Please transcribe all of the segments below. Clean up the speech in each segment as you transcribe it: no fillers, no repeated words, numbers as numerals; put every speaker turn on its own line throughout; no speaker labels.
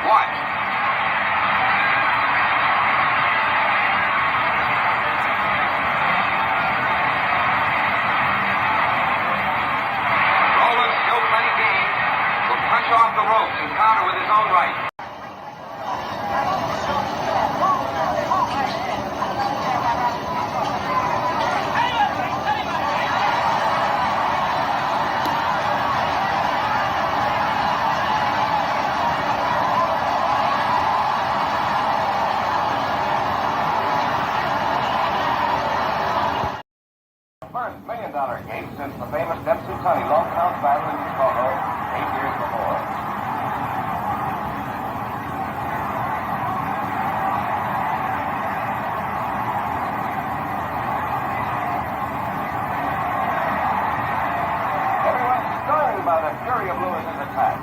Watch. Roland, still plenty game, will punch off the ropes and counter with his own right. First $1 million game since the famous Dempsey Tunney long count battle in Chicago 8 years before. Everyone's stunned by the fury of Lewis's attack.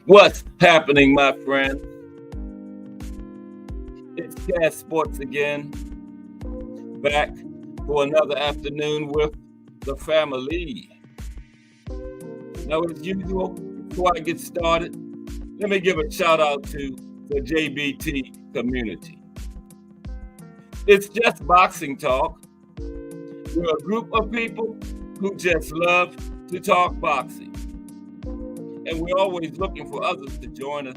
What's happening, my friend? It's Cash Sports again, back for another afternoon with the family. Now, as usual, before I get started, let me give a shout out to the JBT community. It's just boxing talk. We're a group of people who just love to talk boxing. And we're always looking for others to join us.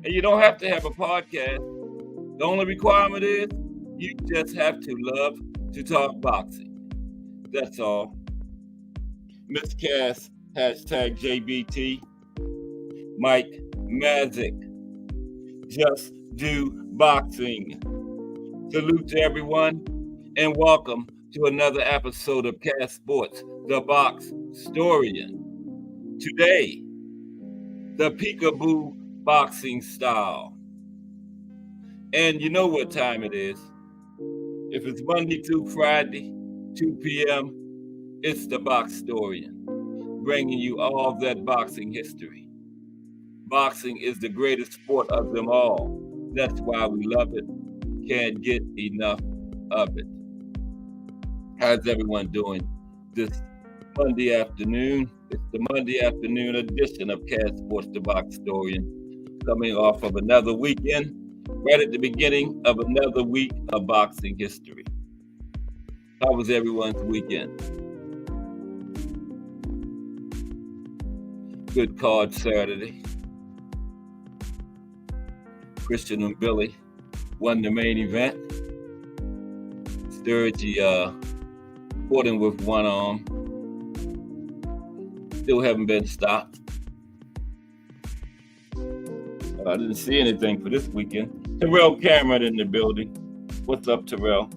And you don't have to have a podcast. The only requirement is you just have to love to talk boxing. That's all. Miss Cass, hashtag JBT. Mike Mazik, just do boxing. Salute to everyone and welcome to another episode of Cash Sports, the Box Storian. Today, the peekaboo boxing style. And you know what time it is. If it's Monday through Friday, 2 p.m., it's the Box Storian, bringing you all of that boxing history. Boxing is the greatest sport of them all. That's why we love it. Can't get enough of it. How's everyone doing this Monday afternoon? It's the Monday afternoon edition of Cast Sports the Box Historian, coming off of another weekend, right at the beginning of another week of boxing history. How was everyone's weekend? Good card Saturday. Christian and Billy won the main event. Sturgey fought him with one arm. Still haven't been stopped. I didn't see anything for this weekend. Terrell Cameron in the building. What's up, Terrell?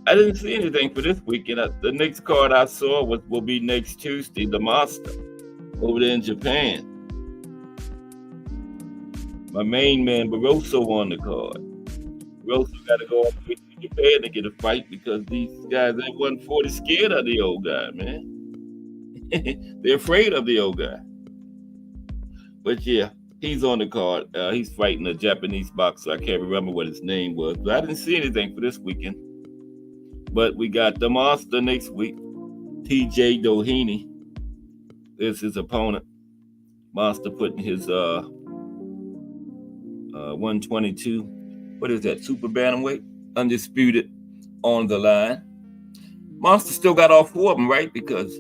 I didn't see anything for this weekend. The next card I saw will be next Tuesday, the Monster, over there in Japan. My main man, Barroso, on the card. Barroso got to go all the way to Japan to get a fight because these guys at 140 scared of the old guy, man. They're afraid of the old guy. But yeah, he's on the card. He's fighting a Japanese boxer. I can't remember what his name was, but I didn't see anything for this weekend. But we got the Monster next week. TJ Doheny is his opponent. Monster putting his 122, what is that, super bantamweight, undisputed, on the line. Monster still got all four of them, right? Because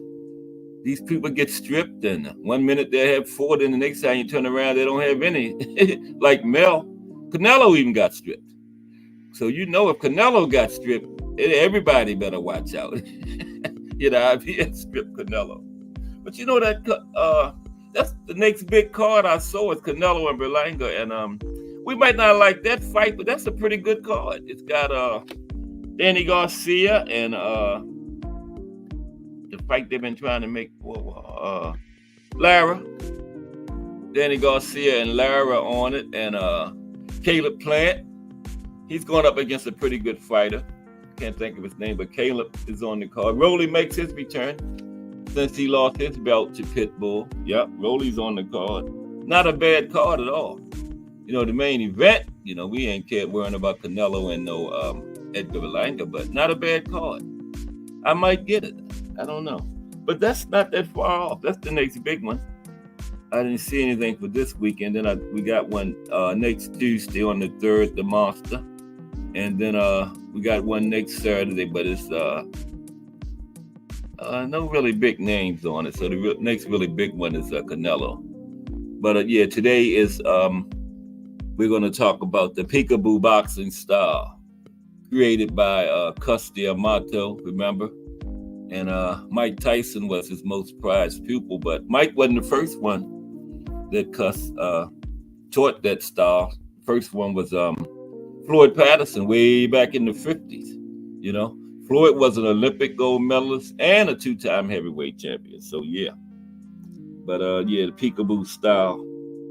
these people get stripped, and 1 minute they have four, then the next time you turn around, they don't have any. Like Canelo even got stripped. So you know if Canelo got stripped, everybody better watch out. IBF stripped Canelo. But you know that that's the next big card I saw is Canelo and Berlanga, and we might not like that fight, but that's a pretty good card. It's got Danny Garcia and the fight they've been trying to make for Lara. Danny Garcia and Lara on it, and Caleb Plant. He's going up against a pretty good fighter. Can't think of his name, but Caleb is on the card. Rolly makes his return since he lost his belt to Pitbull. Yep, Rolly's on the card. Not a bad card at all. You know, the main event, you know, we ain't worrying about Canelo and no Edgar Berlanga, but not a bad card. I might get it. I don't know. But that's not that far off. That's the next big one. I didn't see anything for this weekend. Then we got one next Tuesday on the 3rd, the Monster. And then we got one next Saturday, but it's no really big names on it. So the next really big one is Canelo. But yeah, today is we're going to talk about the peekaboo boxing style created by Cus D'Amato, remember? And Mike Tyson was his most prized pupil, but Mike wasn't the first one that Cus taught that style. The first one was Floyd Patterson way back in the 50s. You know, Floyd was an Olympic gold medalist and a 2-time heavyweight champion. So yeah, but yeah, the peekaboo style,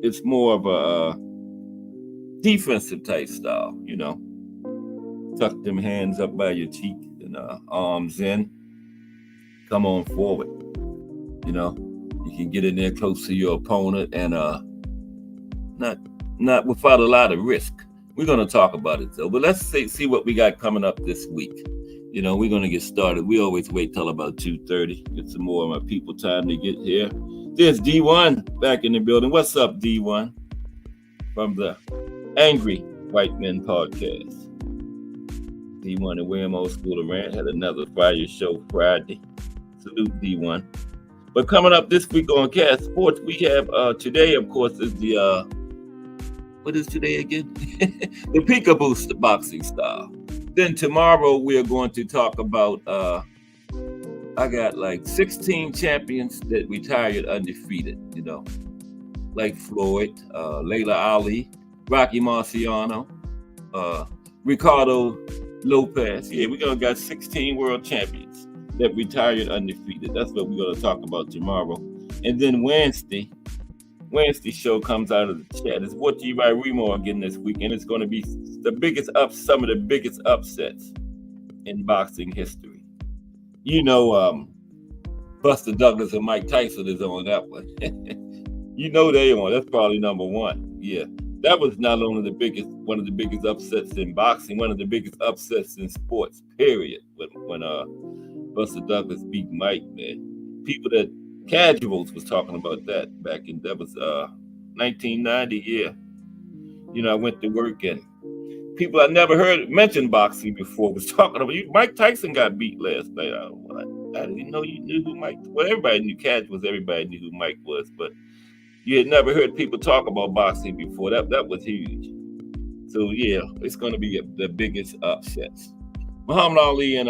it's more of a defensive type style. You know, tuck them hands up by your cheek and arms in. Come on forward. You know, you can get in there close to your opponent and not without a lot of risk. We're going to talk about it though, but let's see what we got coming up this week. You know, we're going to get started. We always wait till about 2:30. Get some more of my people time to get here. There's D1 back in the building. What's up, D1? From the Angry White Men podcast. D1 and William Old School of Rant had another fire show Friday. Salute D1. But coming up this week on Cast Sports, we have today, of course, is the what is today again? The peekaboo boxing style. Then tomorrow we are going to talk about I got like 16 champions that retired undefeated, you know, like Floyd, Layla Ali, Rocky Marciano, Ricardo Lopez. Yeah, we're gonna got 16 world champions that retired undefeated. That's what we're gonna talk about tomorrow. And then Wednesday show comes out of the chat. It's brought to you by Remo again this weekend. It's going to be some of the biggest upsets in boxing history. You know, Buster Douglas and Mike Tyson is on that one. You know they on. That's probably number one. Yeah, That was not only one of the biggest upsets in boxing, one of the biggest upsets in sports, period. When Buster Douglas beat Mike, man. People that casuals was talking about that back in, that was 1990, yeah. I went to work and people I never heard mention boxing before was talking about you. Mike Tyson got beat last night. I didn't know you knew who Mike. Well, everybody knew casuals. Everybody knew who Mike was, but you had never heard people talk about boxing before. That was huge. So yeah, it's going to be the biggest upsets. Muhammad Ali and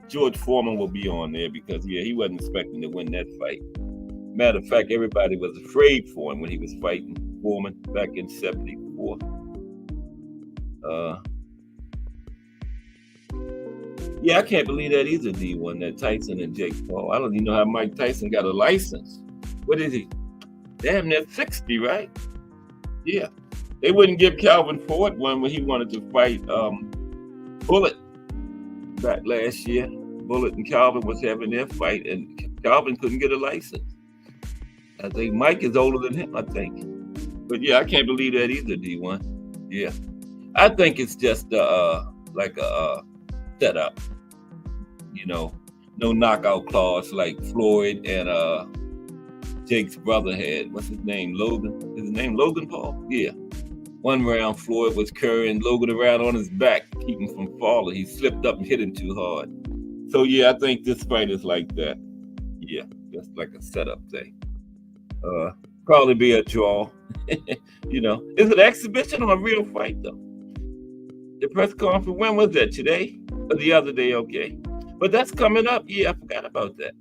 George Foreman will be on there because he wasn't expecting to win that fight. Matter of fact, everybody was afraid for him when he was fighting Foreman back in '74. Yeah, I can't believe that either, D1, that Tyson and Jake Paul. I don't even know how Mike Tyson got a license. What is he? Damn, near 60, right? Yeah. They wouldn't give Calvin Ford one when he wanted to fight Bullet back last year. Bullet and Calvin was having their fight, and Calvin couldn't get a license. I think Mike is older than him, I think. But yeah, I can't believe that either, D1. Yeah. I think it's just like a setup. No knockout clause like Floyd and Jake's brother had. What's his name? Logan. Is his name Logan Paul? Yeah. One round, Floyd was carrying Logan around on his back, keep him from falling. He slipped up and hit him too hard. So yeah, I think this fight is like that. Yeah, just like a setup thing. Probably be a draw. Is it an exhibition or a real fight though? The press conference, when was that? Today or the other day? Okay, but that's coming up. Yeah, I forgot about that.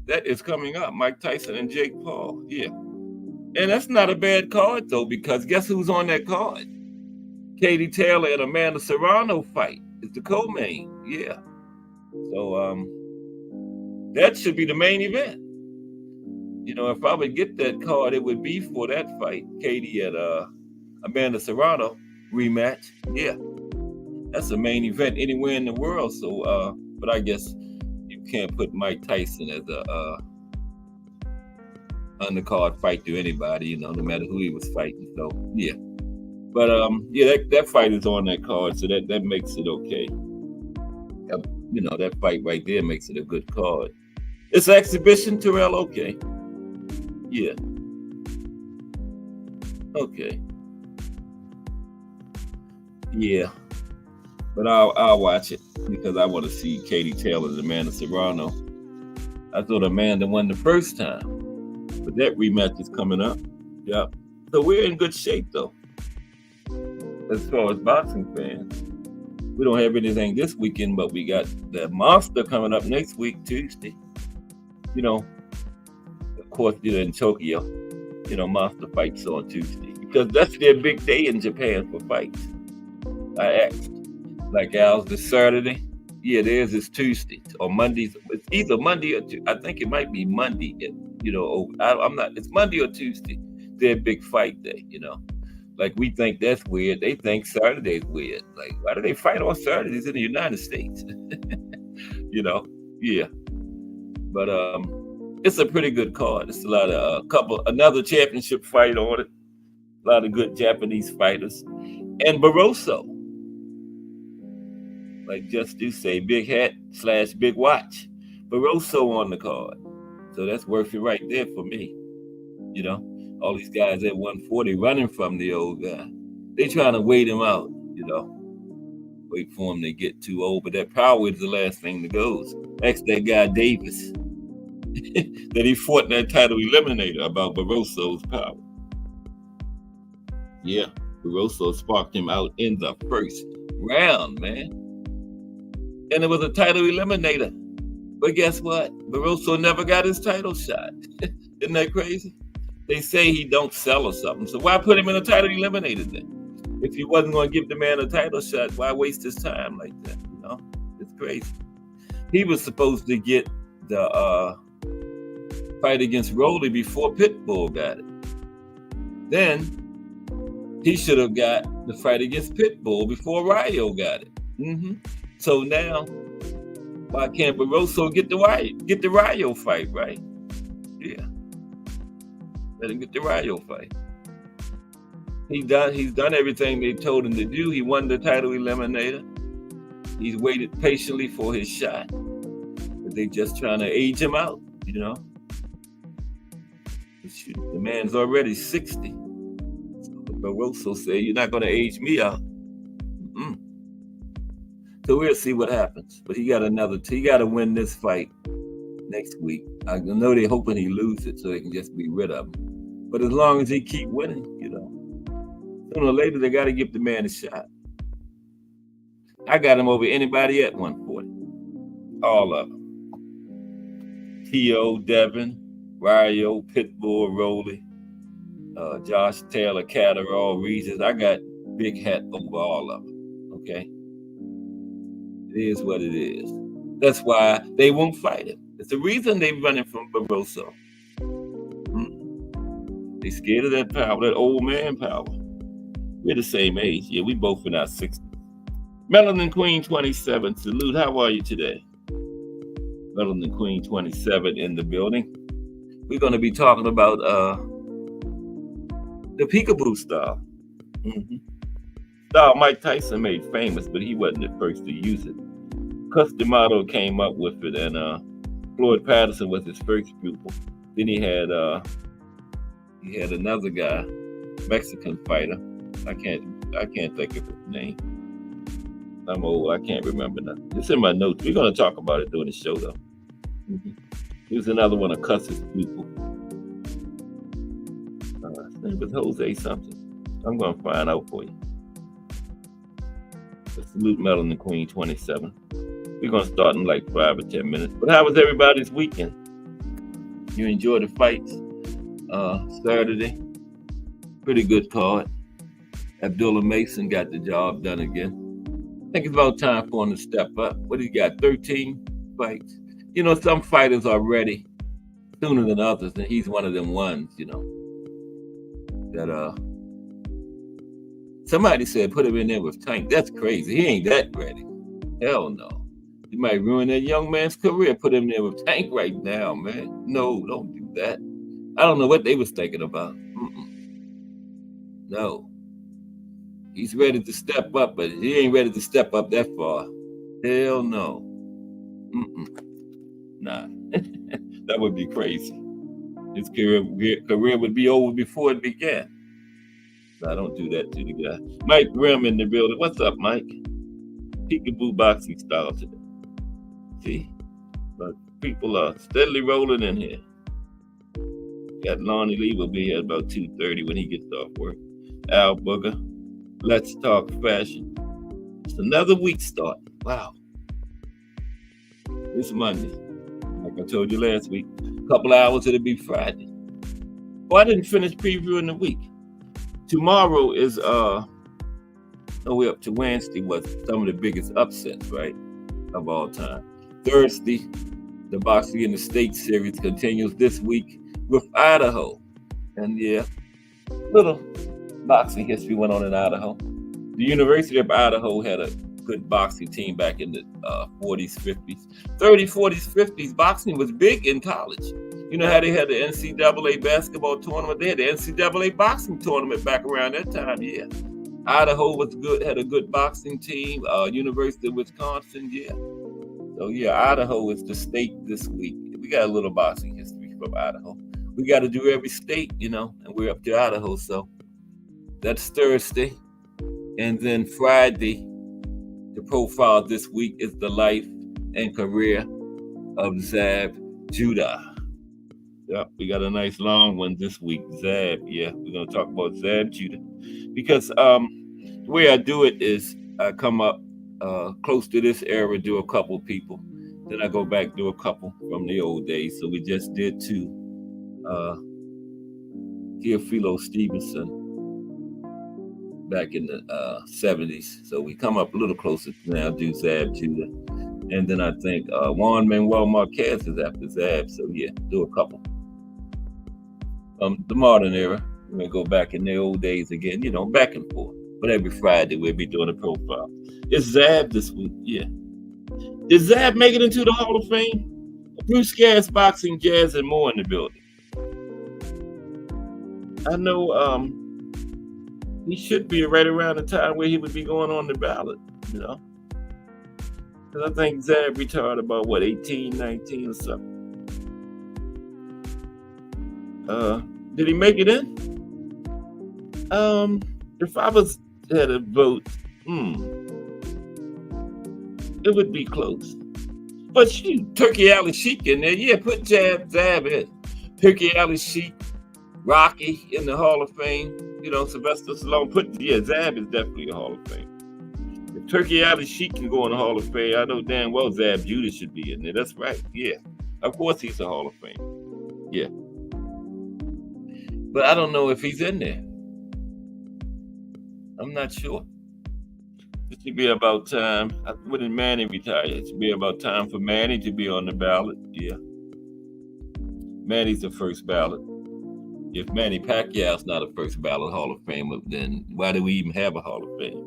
That is coming up. Mike Tyson and Jake Paul. Yeah. And that's not a bad card, though, because guess who's on that card? Katie Taylor and Amanda Serrano fight. It's the co-main. Yeah. So that should be the main event. If I would get that card, it would be for that fight. Katie and Amanda Serrano rematch. Yeah. That's the main event anywhere in the world. So, but I guess you can't put Mike Tyson as a undercard fight to anybody, no matter who he was fighting. So yeah, but that fight is on that card, so that makes it okay. That fight right there makes it a good card. It's an exhibition, Terrell. Okay, yeah, okay, yeah. But I'll watch it because I want to see Katie Taylor and Amanda Serrano. I thought Amanda won the first time. But that rematch is coming up. Yeah. So we're in good shape, though. As far as boxing fans. We don't have anything this weekend, but we got the Monster coming up next week, Tuesday. Of course, in Tokyo, Monster fights on Tuesday. Because that's their big day in Japan for fights. I asked. Like ours this Saturday. Yeah, theirs is Tuesday or Mondays. It's either Monday or Tuesday. I think it might be Monday. I'm not. It's Monday or Tuesday. Their big fight day. Like we think that's weird. They think Saturday's weird. Like why do they fight on Saturdays in the United States? Yeah. But it's a pretty good card. It's a lot of another championship fight on it. A lot of good Japanese fighters and Barroso. Like Just Do say, big hat / big watch. Barroso on the card. So that's worth it right there for me. All these guys at 140 running from the old guy. They trying to wait him out, Wait for him to get too old. But that power is the last thing that goes. Ask that guy Davis that he fought in that title eliminator about Barroso's power. Yeah, Barroso sparked him out in the first round, man. And it was a title eliminator. But guess what? Barroso never got his title shot. Isn't that crazy? They say he don't sell or something. So why put him in a title eliminator then? If he wasn't going to give the man a title shot, why waste his time like that? It's crazy. He was supposed to get the fight against Rolly before Pitbull got it. Then he should have got the fight against Pitbull before Rayo got it. So now, why can't Barroso get the Rayo fight, right? Yeah. Let him get the Rayo fight. He's done everything they told him to do. He won the title eliminator. He's waited patiently for his shot. But they just trying to age him out, you know. The man's already 60. So Barroso said, "You're not going to age me out." So we'll see what happens. But he got to win this fight next week. I know they're hoping he loses it so they can just be rid of him. But as long as he keep winning, you know, sooner or later they got to give the man a shot. I got him over anybody at 140. All of them. T.O., Devin, Rio, Pitbull, Rolly, Josh Taylor, Catterall, Regis. I got big hat over all of them. Okay? It is what it is. That's why they won't fight him. It's the reason they're running from Barroso. They scared of that power, that old man power. We're the same age. Yeah, we both in our 60s. Melanin Queen 27, salute. How are you today? Melanin Queen 27 in the building. We're going to be talking about the peekaboo style. Style Mike Tyson made famous, but he wasn't the first to use it. Customato came up with it, and Floyd Patterson was his first pupil. Then he had another guy, Mexican fighter. I can't think of his name. I'm old. I can't remember nothing. It's in my notes. We're going to talk about it during the show, though. He was another one of Cuss's pupil. His name was Jose something. I'm going to find out for you. Salute Melanin Queen 27. We're going to start in like 5 or 10 minutes. But how was everybody's weekend? You enjoyed the fights? Saturday, pretty good card. Abdullah Mason got the job done again. I think it's about time for him to step up. What do you got, 13 fights? You know, some fighters are ready sooner than others, and he's one of them ones, you know, that somebody said put him in there with Tank. That's crazy. He ain't that ready. Hell no. You might ruin that young man's career. Put him there with Tank right now, man. No, don't do that. I don't know what they was thinking about. No. He's ready to step up, but he ain't ready to step up that far. Hell no. Nah. That would be crazy. His career would be over before it began. I don't do that to the guy. Mike Grimm in the building. What's up, Mike? Peekaboo boxing style today. See? But people are steadily rolling in here. Got Lonnie Lee will be here at about 2:30 when he gets off work. Al Booger. Let's talk fashion. It's another week start. Wow. It's Monday. Like I told you last week. A couple hours, it'll be Friday. Well, I didn't finish previewing the week. Tomorrow is we're up to Wednesday was some of the biggest upsets, right, of all time. Thursday, the Boxing in the State series continues this week with Idaho. And yeah, little boxing history went on in Idaho. The University of Idaho had a good boxing team back in the 40s, 50s. 30s, 40s, 50s, boxing was big in college. You know how they had the NCAA basketball tournament? They had the NCAA boxing tournament back around that time, yeah. Idaho was good, had a good boxing team. University of Wisconsin, yeah. So yeah, Idaho is the state this week. We got a little boxing history from Idaho. We got to do every state, you know, and we're up to Idaho. So that's Thursday. And then Friday, the profile this week is the life and career of Zab Judah. Yeah, we got a nice long one this week. Zab, yeah, we're going to talk about Zab Judah. Because the way I do it is I come up close to this era, do a couple people. Then I go back, do a couple from the old days. So we just did two. Teofilo Stevenson back in the 70s. So we come up a little closer to now, do Zab Judah. And then I think Juan Manuel Marquez is after Zab. So yeah, do a couple. The modern era, we're going to go back in the old days again, you know, back and forth. But every Friday, we'll be doing a profile. It's Zab this week, yeah. Did Zab make it into the Hall of Fame? Bruce Gas, Boxing, Jazz, and more in the building. I know he should be right around the time where he would be going on the ballot, you know. Because I think Zab retired about, what, 18, 19 or something. Did he make it in? If I had a vote, it would be close. But Turkey Alley Sheik in there, yeah, put Zab in. Turkey Alley Sheik, Rocky in the Hall of Fame, you know, Sylvester Stallone, Zab is definitely a Hall of Fame. If Turkey Alley Sheik can go in the Hall of Fame, I know damn well Zab Judah should be in there. That's right, yeah. Of course he's a Hall of Fame, yeah. But I don't know if he's in there. I'm not sure. It should be about time. When did Manny retire? It should be about time for Manny to be on the ballot. Yeah. Manny's the first ballot. If Manny Pacquiao's not a first ballot Hall of Famer, then why do we even have a Hall of Fame?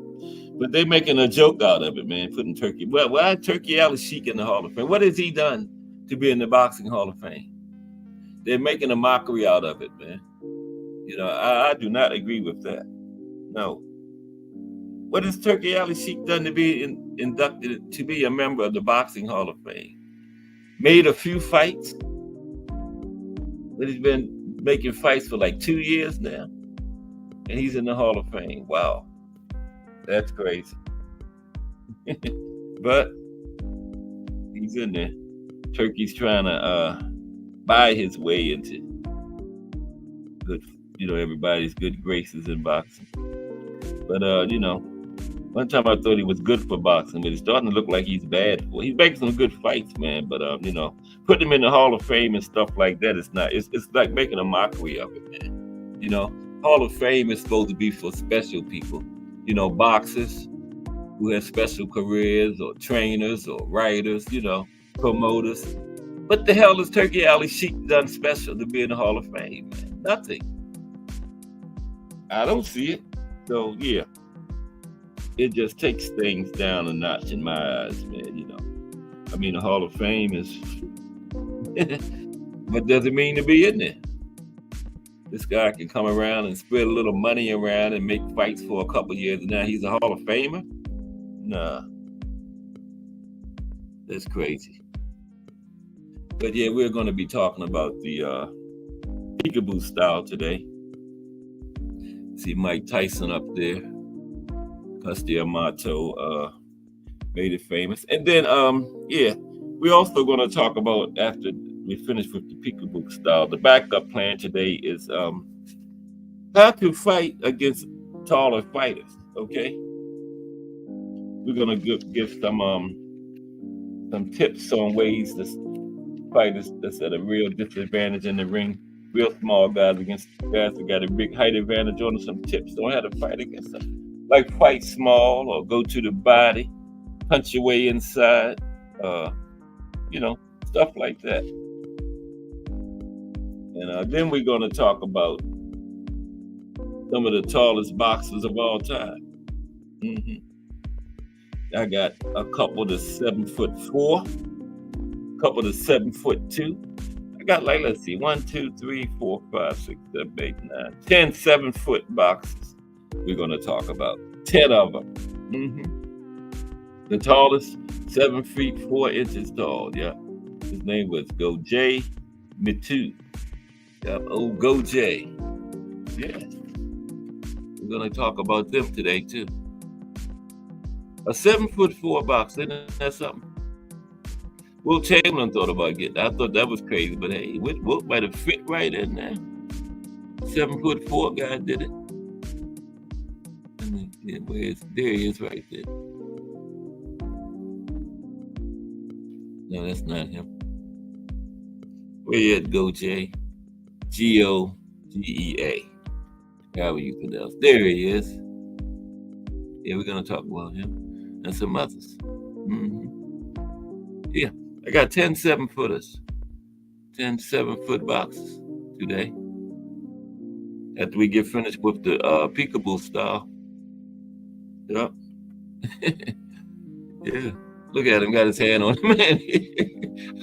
But they're making a joke out of it, man, putting Turkey. Well, why Turkey Alley Sheik in the Hall of Fame? What has he done to be in the Boxing Hall of Fame? They're making a mockery out of it, man. You know, I do not agree with that. No. What has Turkey Alley Sheik done to be inducted to be a member of the Boxing Hall of Fame? Made a few fights, but he's been making fights for like 2 years now, and he's in the Hall of Fame. Wow, that's crazy. But he's in there. Turkey's trying to buy his way into good, you know, everybody's good graces in boxing. But you know, one time I thought he was good for boxing, but he's starting to look like he's bad for. He's making some good fights, man. But you know, putting him in the Hall of Fame and stuff like that, it's not. It's like making a mockery of it, man. You know, Hall of Fame is supposed to be for special people. You know, boxers who have special careers, or trainers, or writers. You know, promoters. What the hell has Turkey Alley Sheik done special to be in the Hall of Fame, man? Nothing. I don't see it. So yeah. It just takes things down a notch in my eyes, man, you know. I mean, the Hall of Fame is, what does it mean to be in there? This guy can come around and spread a little money around and make fights for a couple years, and now he's a Hall of Famer? Nah. That's crazy. But yeah, we're going to be talking about the peekaboo style today. See Mike Tyson up there. Custody Amato made it famous. And then, yeah, we're also going to talk about, after we finish with the peekaboo style, the backup plan today is how to fight against taller fighters, okay? We're going to give some tips on ways to fighters that's at a real disadvantage in the ring, real small guys against guys that got a big height advantage on them, some tips on how to fight against them. Like fight small or go to the body, punch your way inside, you know, stuff like that. And then we're going to talk about some of the tallest boxers of all time. I got a couple that's 7'4", a couple that's 7'2". I got, like, let's see, 1, 2, 3, 4, 5, 6, 7, 8, 9, 10 7-foot boxers. We're going to talk about 10 of them. The tallest, 7 feet 4 inches tall. Yeah, his name was Gojay Mitu. Yeah, old Gojay. Yeah, we're going to talk about them today too. A 7'4" boxer, isn't that something? Will Chamberlain thought about getting. I thought that was crazy, but hey, Wilt might have fit right in there. 7'4" guy did it. Yeah, there he is right there. No, that's not him. Where you at, Gojay? Gogea. However you pronounce. There he is. Yeah, we're going to talk about him and some others. Yeah, I got 10 7-footers. 10 7-foot boxes today. After we get finished with the peekaboo style. Yep. Yeah. Look at him, got his hand on him, man.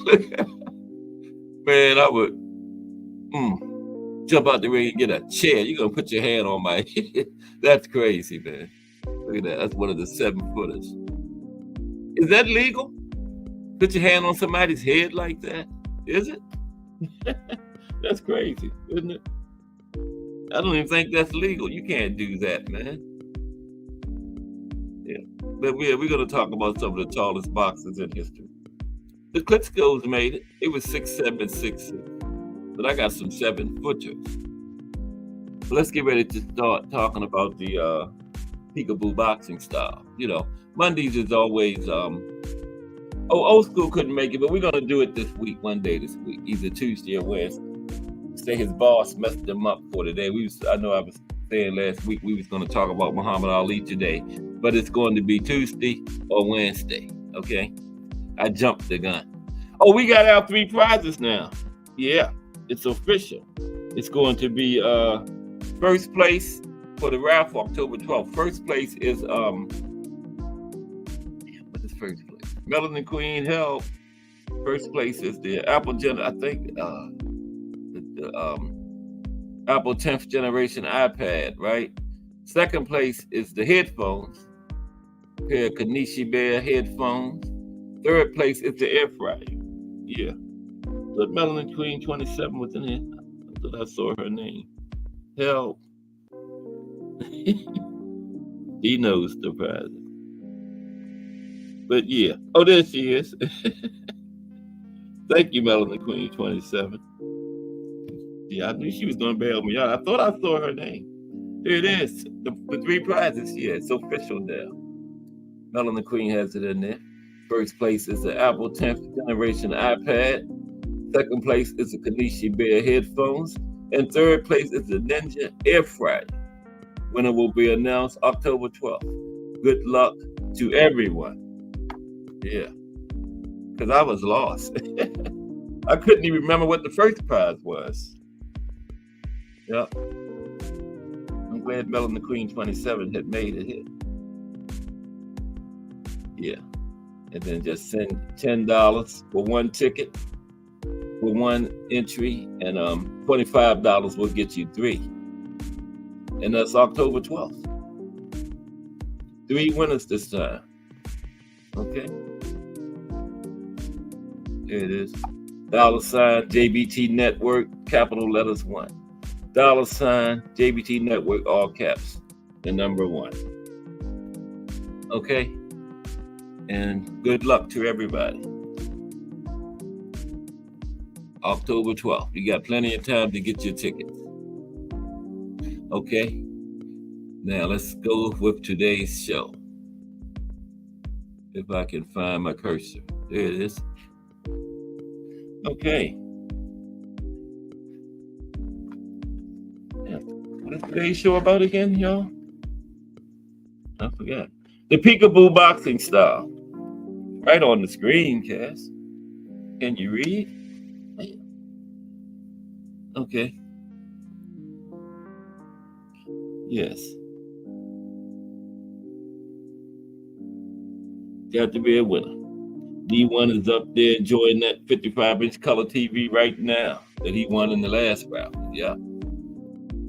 Look at him. Man, I would. Jump out the ring and get a chair. You're gonna put your hand on my head. That's crazy, man. Look at that. That's one of the 7-footers. Is that legal? Put your hand on somebody's head like that? Is it? That's crazy, isn't it? I don't even think that's legal. You can't do that, man. Yeah. But we're going to talk about some of the tallest boxers in history. The Klitschko's made it. It was 6'7", 6'6". But I got some 7-footers. So let's get ready to start talking about the peekaboo boxing style. You know, Mondays is always old school couldn't make it, but we're gonna do it this week, one day this week, either Tuesday or Wednesday. Say his boss messed him up for today. I know I was saying last week we was gonna talk about Muhammad Ali today, but it's going to be Tuesday or Wednesday. Okay, I jumped the gun. Oh, we got our 3 prizes now. Yeah, it's official. It's going to be first place for the raffle October 12th. First place is what is first place? Melanin Queen held. First place is the Apple Apple 10th generation iPad, right? Second place is the headphones, a pair of Kanishi Bear headphones. Third place is the air fryer. Yeah. But Melanin Queen 27 was in here. I thought I saw her name. Help. He knows the prize. But yeah. Oh, there she is. Thank you, Melanin Queen 27. Yeah, I knew she was going to bail me out. I thought I saw her name. Here it is. The 3 prizes. Yeah, it's official now. Melanin Queen has it in there. First place is the Apple 10th generation iPad. Second place is the Kanishi Bear headphones. And third place is the Ninja air fryer. Winner will be announced October 12th. Good luck to everyone. Yeah. Because I was lost. I couldn't even remember what the first prize was. Yep. I'm glad Melanin Queen 27 had made it here. Yeah. And then just send $10 for 1 ticket, for 1 entry, and $25 will get you 3. And that's October 12th. 3 winners this time. Okay. Here it is. $ JBT Network, capital letters 1. $ JBT Network, all caps, the number 1. Okay. And good luck to everybody. October 12th. You got plenty of time to get your tickets. Okay. Now let's go with today's show. If I can find my cursor. There it is. Okay. What is today's show about again, y'all? I forgot. The peekaboo boxing style. Right on the screen, Cass. Can you read? Okay. Yes. Got to be a winner. D1 is up there enjoying that 55-inch color TV right now that he won in the last round. Yeah.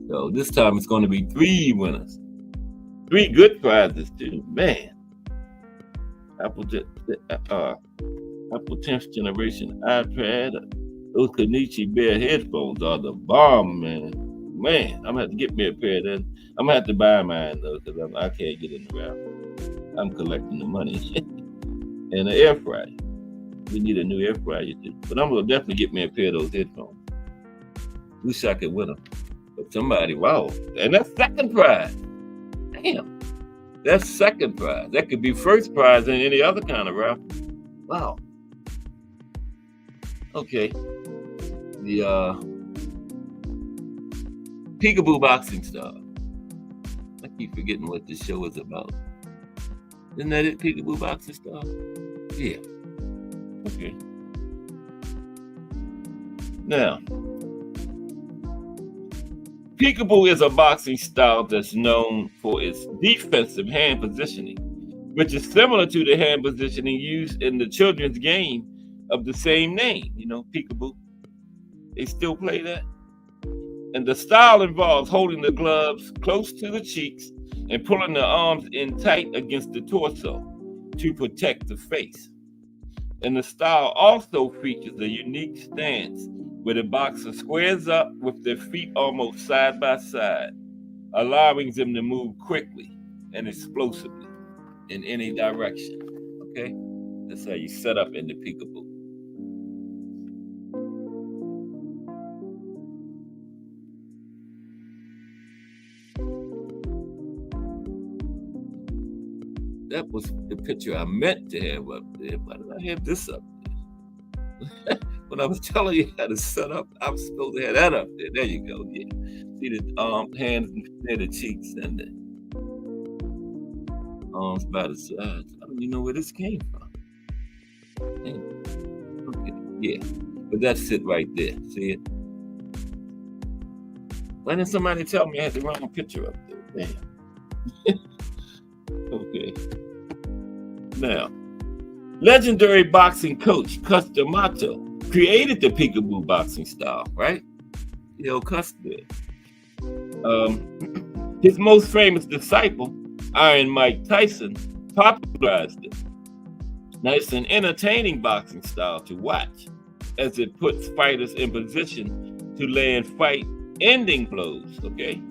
So this time it's going to be 3 winners. 3 good prizes too. Man. Apple 10th generation iPad. Those Kanishi Bear headphones are the bomb, man. Man, I'm gonna have to get me a pair of them. I'm gonna have to buy mine though, because I can't get in the raffle. I'm collecting the money. And an air fryer. We need a new air fryer too. But I'm gonna definitely get me a pair of those headphones. Wish I could win them. But somebody, wow. And that's second prize. Damn. That's second prize. That could be first prize in any other kind of raffle. Wow. Okay. The peekaboo boxing style. I keep forgetting what this show is about. Isn't that it, peekaboo boxing style? Yeah. Okay. Now, peekaboo is a boxing style that's known for its defensive hand positioning, which is similar to the hand positioning used in the children's game of the same name. You know, peekaboo. They still play that. And the style involves holding the gloves close to the cheeks and pulling the arms in tight against the torso to protect the face. And the style also features a unique stance where the boxer squares up with their feet almost side by side, allowing them to move quickly and explosively in any direction. Okay? That's how you set up in the peekaboo. That was the picture I meant to have up there. Why did I have this up there? When I was telling you how to set up, I was supposed to have that up there. There you go. Yeah. See the hands near the cheeks and the arms by the sides. I don't even know where this came from. Okay. Yeah. But that's it right there. See it? Why didn't somebody tell me I had the wrong picture up there? Damn. Okay. Now, legendary boxing coach Cus D'Amato created the peekaboo boxing style, right? You know, Cus did. His most famous disciple, Iron Mike Tyson, popularized it. Now, it's an entertaining boxing style to watch, as it puts fighters in position to land fight-ending blows, okay?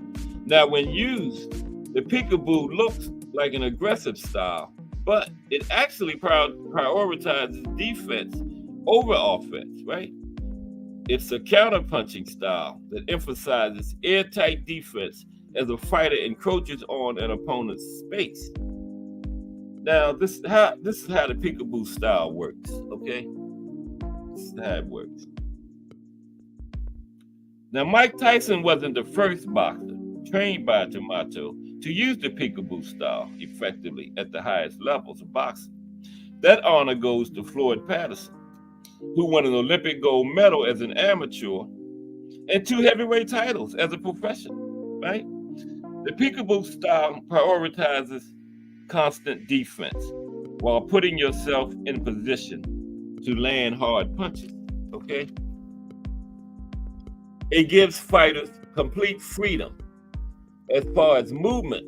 Now, when used, the peekaboo looks like an aggressive style, but it actually prioritizes defense over offense, right? It's a counter-punching style that emphasizes airtight defense as a fighter encroaches on an opponent's space. Now, this is how the peekaboo style works, okay? This is how it works. Now, Mike Tyson wasn't the first boxer trained by D'Amato to use the peekaboo style effectively at the highest levels of boxing. That honor goes to Floyd Patterson, who won an Olympic gold medal as an amateur and 2 heavyweight titles as a professional, right? The peekaboo style prioritizes constant defense while putting yourself in position to land hard punches, okay? It gives fighters complete freedom as far as movement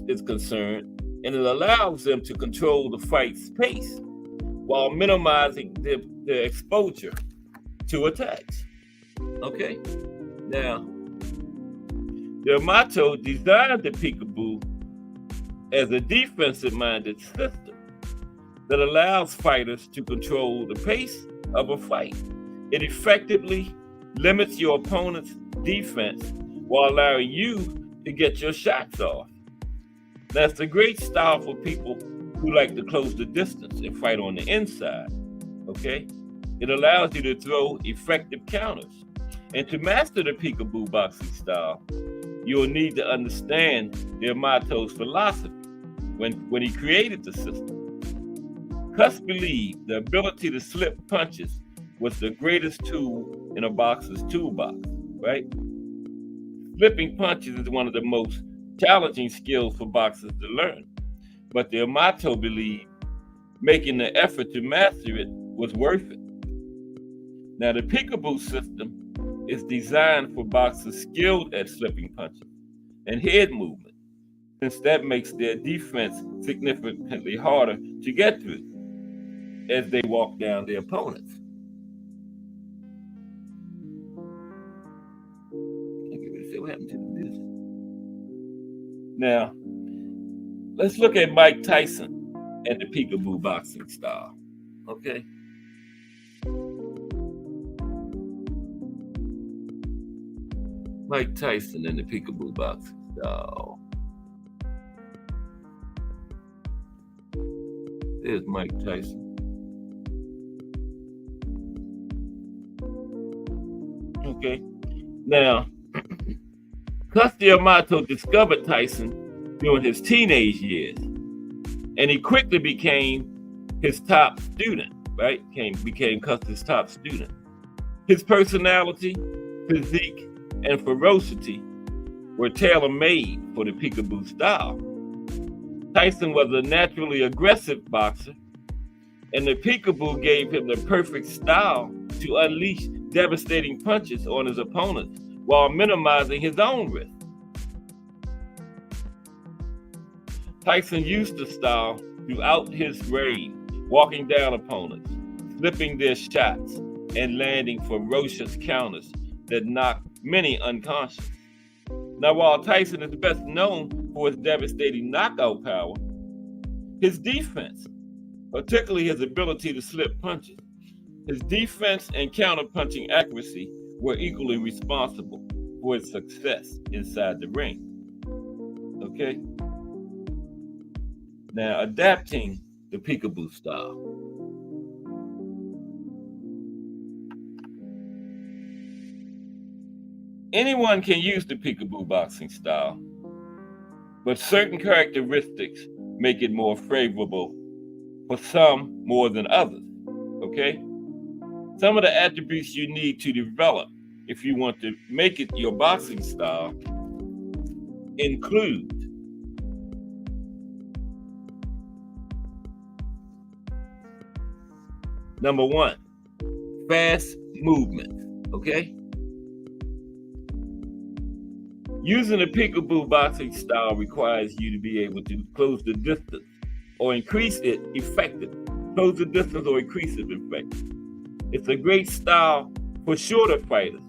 is concerned, and it allows them to control the fight's pace while minimizing their exposure to attacks. Okay? Now, D'Amato designed the peekaboo as a defensive-minded system that allows fighters to control the pace of a fight. It effectively limits your opponent's defense while allowing you to get your shots off. That's a great style for people who like to close the distance and fight on the inside, okay? It allows you to throw effective counters. And to master the peekaboo boxing style, you'll need to understand D'Amato's philosophy when he created the system. Cus believed the ability to slip punches was the greatest tool in a boxer's toolbox, right? Slipping punches is one of the most challenging skills for boxers to learn, but D'Amato believed making the effort to master it was worth it. Now, the peekaboo system is designed for boxers skilled at slipping punches and head movement, since that makes their defense significantly harder to get through as they walk down their opponents. What happened to this? Now, let's look at Mike Tyson and the peekaboo boxing style, okay? Mike Tyson and the peekaboo boxing style. There's Mike Tyson. Okay, now, Cus D'Amato discovered Tyson during his teenage years, and he quickly became his top student, right? Became Cus's top student. His personality, physique, and ferocity were tailor-made for the peekaboo style. Tyson was a naturally aggressive boxer, and the peekaboo gave him the perfect style to unleash devastating punches on his opponents while minimizing his own risk. Tyson used the style throughout his reign, walking down opponents, slipping their shots, and landing ferocious counters that knocked many unconscious. Now, while Tyson is best known for his devastating knockout power, his defense, particularly his ability to slip punches, his defense and counter-punching accuracy were equally responsible for his success inside the ring. Okay? Now, adapting the peekaboo style. Anyone can use the peekaboo boxing style, but certain characteristics make it more favorable for some more than others, okay? Some of the attributes you need to develop if you want to make it your boxing style include number one, fast movement, okay? Using a peekaboo boxing style requires you to be able to close the distance or increase it effectively. Close the distance or increase it effectively. It's a great style for shorter fighters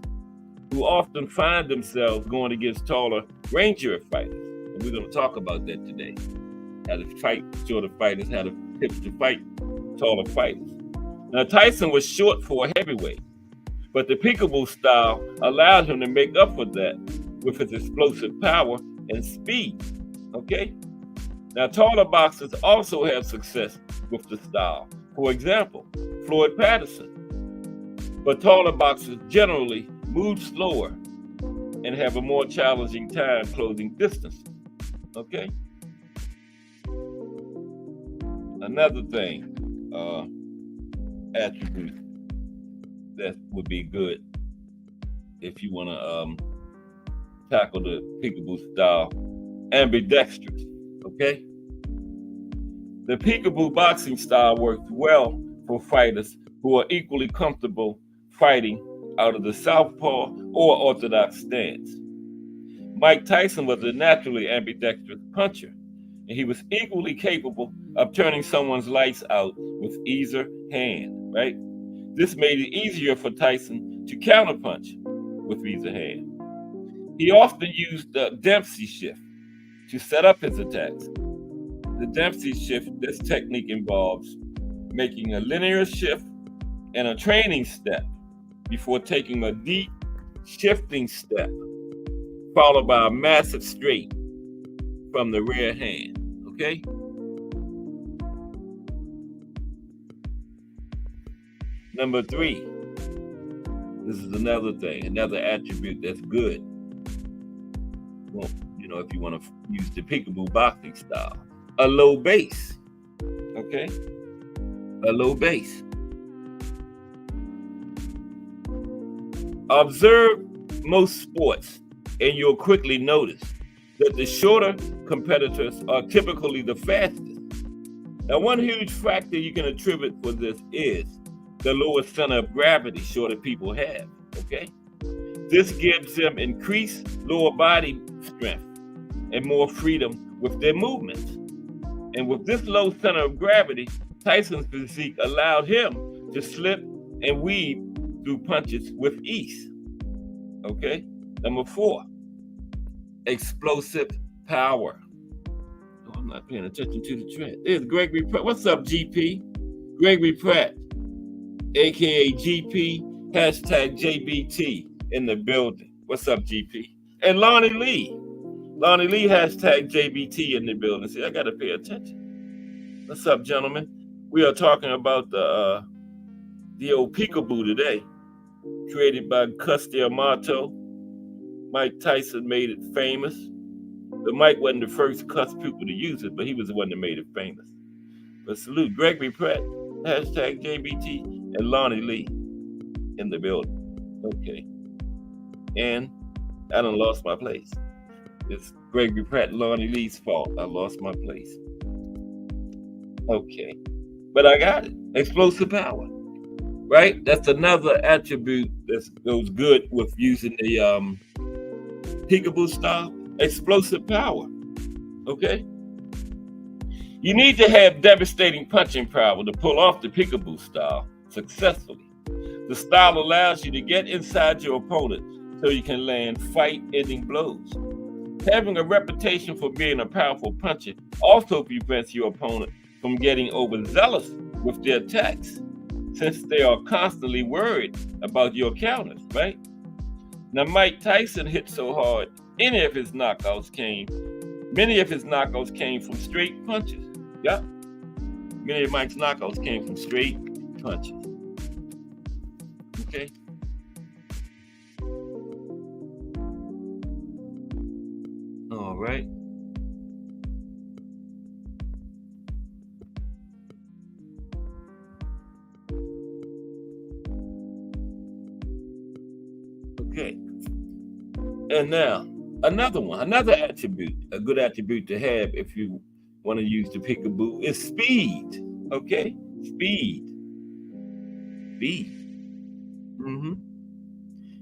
who often find themselves going against taller, rangier fighters. And we're going to talk about that today. How to fight shorter fighters, how to pitch to fight taller fighters. Now, Tyson was short for a heavyweight, but the peekaboo style allowed him to make up for that with his explosive power and speed, okay? Now, taller boxers also have success with the style. For example, Floyd Patterson. But taller boxers generally move slower and have a more challenging time closing distances, okay? Another thing, attribute that would be good if you want to tackle the peekaboo style, ambidextrous, okay? The peekaboo boxing style works well for fighters who are equally comfortable fighting out of the southpaw or orthodox stance. Mike Tyson was a naturally ambidextrous puncher, and he was equally capable of turning someone's lights out with either hand, right? This made it easier for Tyson to counterpunch with either hand. He often used the Dempsey shift to set up his attacks. The Dempsey shift, this technique involves making a linear shift and a training step before taking a deep shifting step, followed by a massive straight from the rear hand, okay? Number three, this is another thing, another attribute that's good. Well, you know, if you want to use the peekaboo boxing style, a low base, okay? A low base. Observe most sports, and you'll quickly notice that the shorter competitors are typically the fastest. Now, one huge factor you can attribute for this is the lower center of gravity shorter people have, okay? This gives them increased lower body strength and more freedom with their movements. And with this low center of gravity, Tyson's physique allowed him to slip and weave through punches with ease, okay? Number four, explosive power. Oh, I'm not paying attention to the trend. There's Gregory Pratt. What's up, GP? Gregory Pratt, AKA GP, hashtag JBT in the building. What's up, GP? And Lonnie Lee. Lonnie Lee, hashtag JBT in the building. See, I got to pay attention. What's up, gentlemen? We are talking about the old peekaboo today, created by Custy Amato. Mike Tyson made it famous. But Mike wasn't the first cuss people to use it, but he was the one that made it famous. But salute Gregory Pratt, hashtag JBT, and Lonnie Lee in the building. Okay. And I done lost my place. It's Gregory Pratt and Lonnie Lee's fault. I lost my place. Okay. But I got it. Explosive power. Right? That's another attribute that goes good with using the peekaboo style, explosive power. Okay? You need to have devastating punching power to pull off the peekaboo style successfully. The style allows you to get inside your opponent so you can land fight-ending blows. Having a reputation for being a powerful puncher also prevents your opponent from getting overzealous with their attacks, since they are constantly worried about your counters, right? Now, Mike Tyson hit so hard, many of his knockouts came from straight punches. Yep. Many of Mike's knockouts came from straight punches. Okay. All right. Okay. And now, another attribute, a good attribute to have if you want to use the peekaboo is speed. Okay? Speed.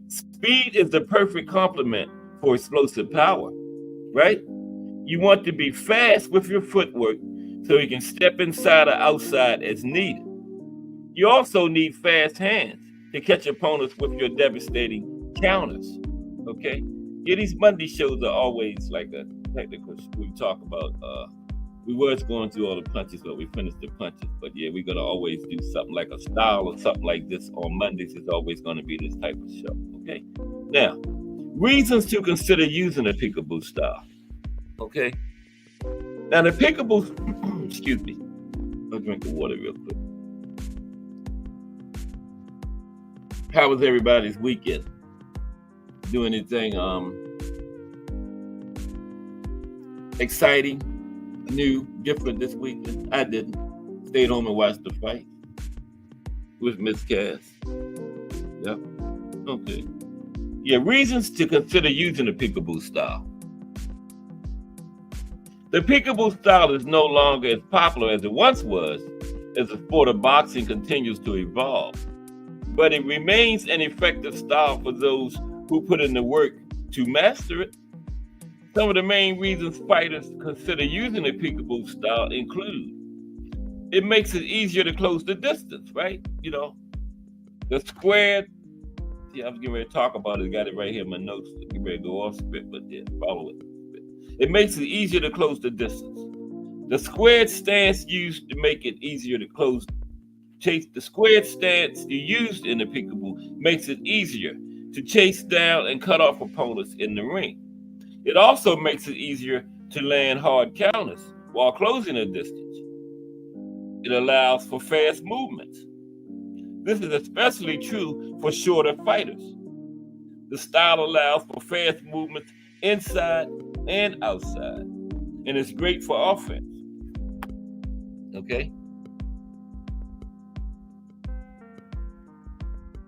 Speed is the perfect complement for explosive power, right? You want to be fast with your footwork so you can step inside or outside as needed. You also need fast hands to catch opponents with your devastating counters. Okay? Yeah, these Monday shows are always like a technical. We talk about. We was going through all the punches, but we finished the punches. But yeah, we're gonna always do something like a style or something like this on Mondays. Is always going to be this type of show. Okay. Now, reasons to consider using a peekaboo style. Okay. Now the peekaboo. Excuse me. I'll drink the water real quick. How was everybody's weekend? Do anything exciting, new, different this weekend? I didn't. Stayed home and watched the fight with Miss Cass. Yep. Okay. Yeah, reasons to consider using the peekaboo style. The peekaboo style is no longer as popular as it once was as the sport of boxing continues to evolve. But it remains an effective style for those who put in the work to master it. Some of the main reasons fighters consider using the peekaboo style include: it makes it easier to close the distance, right? You know, the squared. Yeah, I was getting ready to talk about it. Got it right here in my notes. Get ready to go off script, but yeah, follow it. It makes it easier to close the distance. The squared stance used to make it easier to close. The squared stance you used in the peekaboo makes it easier to chase down and cut off opponents in the ring. It also makes it easier to land hard counters while closing a distance. It allows for fast movements. This is especially true for shorter fighters. The style allows for fast movements inside and outside, and it's great for offense. Okay?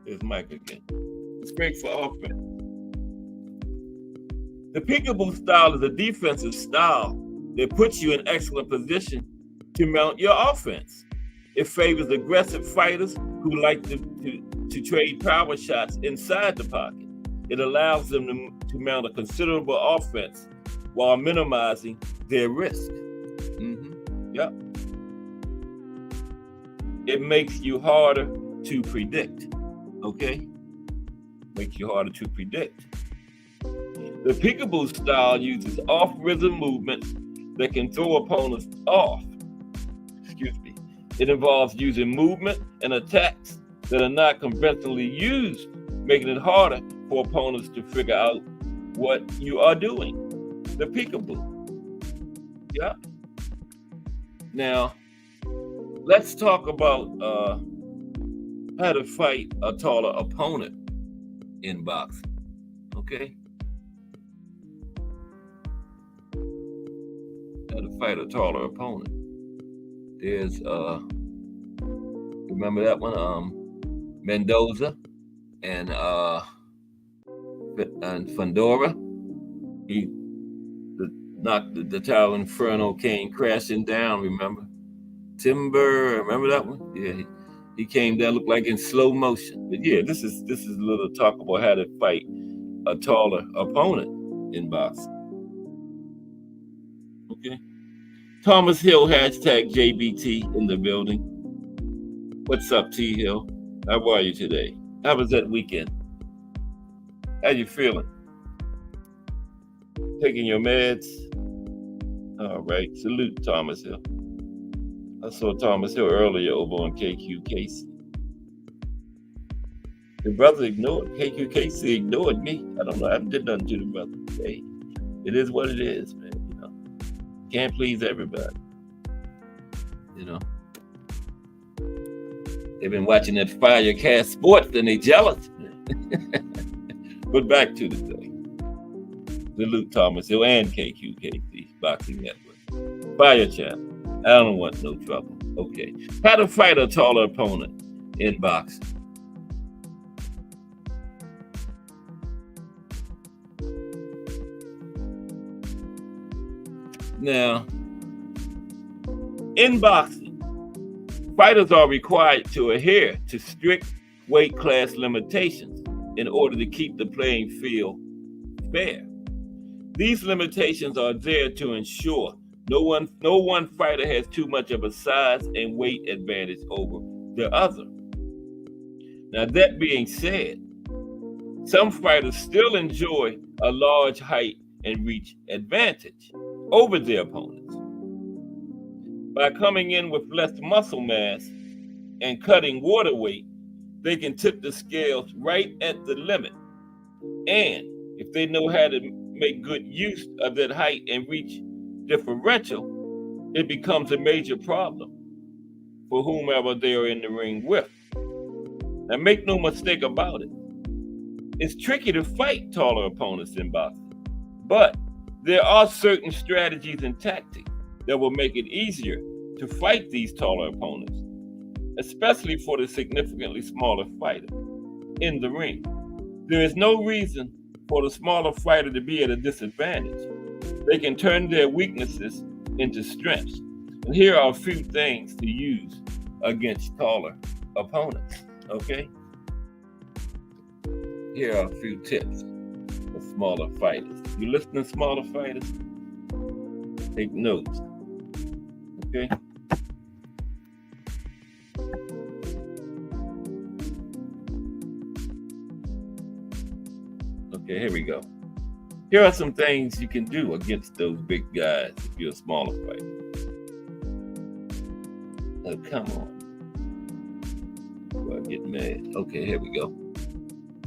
There's Mike again. It's great for offense. The peekaboo style is a defensive style that puts you in excellent position to mount your offense. It favors aggressive fighters who like to trade power shots inside the pocket. It allows them to mount a considerable offense while minimizing their risk. Yep. It makes you harder to predict. Okay? Makes you harder to predict. The peekaboo style uses off-rhythm movements that can throw opponents off. Excuse me. It involves using movement and attacks that are not conventionally used, making it harder for opponents to figure out what you are doing. The peekaboo. Yeah. Now, let's talk about how to fight a taller opponent in boxing. Okay? How to fight a taller opponent. There's remember that one? Mendoza and Fundora. He knocked the Tower Inferno came crashing down, remember? Timber, remember that one? Yeah, he came down, looked like in slow motion. But yeah, this is a little talk about how to fight a taller opponent. in boxing. Okay. Thomas Hill, hashtag JBT in the building. What's up, T Hill? How are you today? How was that weekend? How you feeling? Taking your meds? All right. Salute, Thomas Hill. I saw Thomas Hill earlier over on KQKC. The brother ignored KQKC ignored me. I don't know. I did nothing to the brother. Hey, it is what it is, man. You know, can't please everybody. You know, they've been watching that Firecast Sports and they jealous. But back to the thing. Salute Thomas Hill and KQKC Boxing Network. Fire Channel. I don't want no trouble. Okay. How to fight a taller opponent in boxing. Now, in boxing, fighters are required to adhere to strict weight class limitations in order to keep the playing field fair. These limitations are there to ensure no one fighter has too much of a size and weight advantage over the other. Now, that being said, some fighters still enjoy a large height and reach advantage over their opponents. By coming in with less muscle mass and cutting water weight, they can tip the scales right at the limit. And if they know how to make good use of that height and reach differential, it becomes a major problem for whomever they are in the ring with. Now, make no mistake about it. It's tricky to fight taller opponents in boxing, but there are certain strategies and tactics that will make it easier to fight these taller opponents, especially for the significantly smaller fighter in the ring. There is no reason for the smaller fighter to be at a disadvantage. They can turn their weaknesses into strengths. And here are a few things to use against taller opponents, okay? Here are a few tips for smaller fighters. You listen to smaller fighters? Take notes, okay? Okay, here we go. Here are some things you can do against those big guys if you're a smaller fighter. Oh, come on. Before I get mad. Okay, here we go.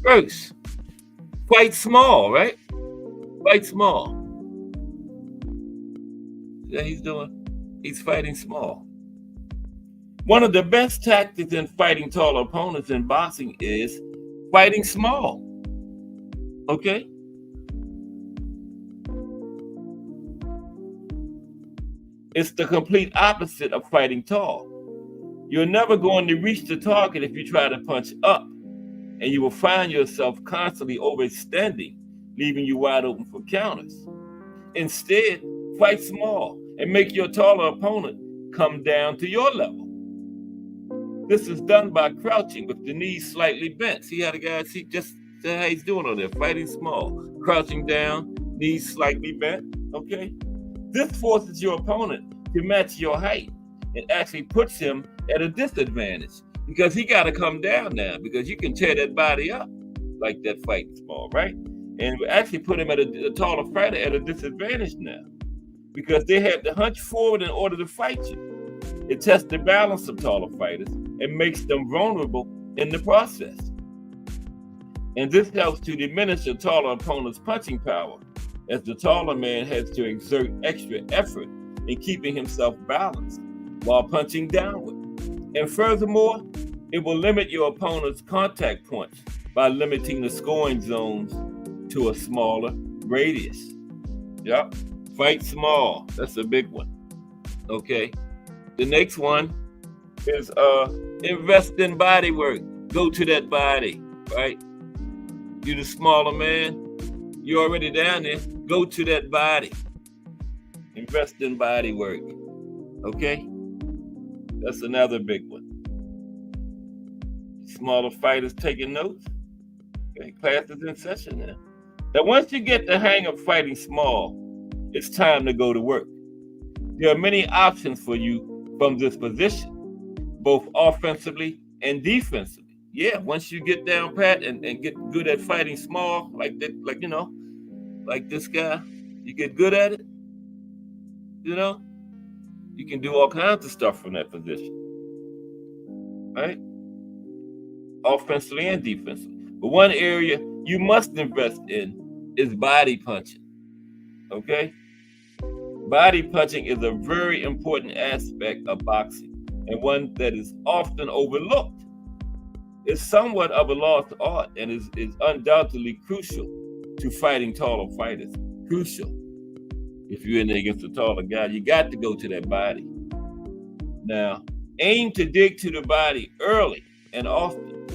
First, fight small, right? Fight small. See what he's doing? He's fighting small. One of the best tactics in fighting taller opponents in boxing is fighting small. Okay? It's the complete opposite of fighting tall. You're never going to reach the target if you try to punch up, and you will find yourself constantly overextending, leaving you wide open for counters. Instead, fight small and make your taller opponent come down to your level. This is done by crouching with the knees slightly bent. See how the guy, see just how he's doing on there, fighting small, crouching down, knees slightly bent, okay? This forces your opponent to match your height and actually puts him at a disadvantage because he got to come down now because you can tear that body up like that fighting small, right? And we actually put him at a taller fighter at a disadvantage now because they have to hunch forward in order to fight you. It tests the balance of taller fighters and makes them vulnerable in the process. And this helps to diminish a taller opponent's punching power, as the taller man has to exert extra effort in keeping himself balanced while punching downward. And furthermore, it will limit your opponent's contact points by limiting the scoring zones to a smaller radius. Yep, fight small. That's a big one. Okay, the next one is invest in body work. Go to that body, right? You're the smaller man. You're already down there. Go to that body. Invest in body work. Okay? That's another big one. Smaller fighters taking notes. Okay, class is in session now. Now, once you get the hang of fighting small, it's time to go to work. There are many options for you from this position, both offensively and defensively. Yeah, once you get down pat and get good at fighting small, like that, like this guy, you get good at it, you know, you can do all kinds of stuff from that position, right? Offensively and defensively. But one area you must invest in is body punching. Okay? Body punching is a very important aspect of boxing and one that is often overlooked. It's somewhat of a lost art and is undoubtedly crucial to fighting taller fighters. Crucial. If you're in there against a taller guy, you got to go to that body. Now, aim to dig to the body early and often.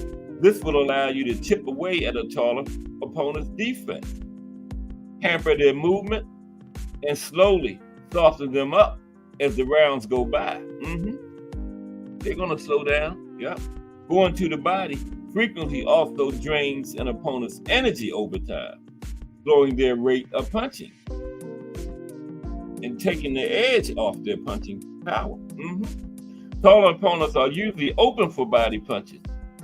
This will allow you to chip away at a taller opponent's defense, hamper their movement, and slowly soften them up as the rounds go by. They're going to slow down. Yep. Going to the body frequently also drains an opponent's energy over time, slowing their rate of punching and taking the edge off their punching power. Taller opponents are usually open for body punches,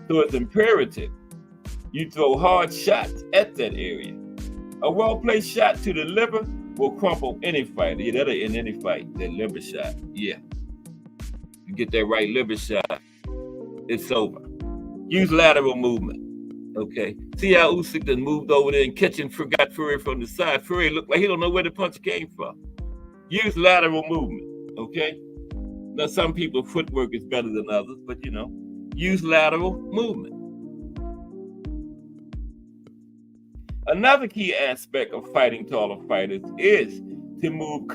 so it's imperative you throw hard shots at that area. A well-placed shot to the liver will crumple any fighter. Yeah, that'll end any fight, that liver shot. Yeah. You get that right liver shot, it's over. Use lateral movement. Okay. See how Usyk then moved over there and got Fury from the side. Fury looked like he don't know where the punch came from. Use lateral movement. Okay. Now some people footwork is better than others, but use lateral movement. Another key aspect of fighting taller fighters is to move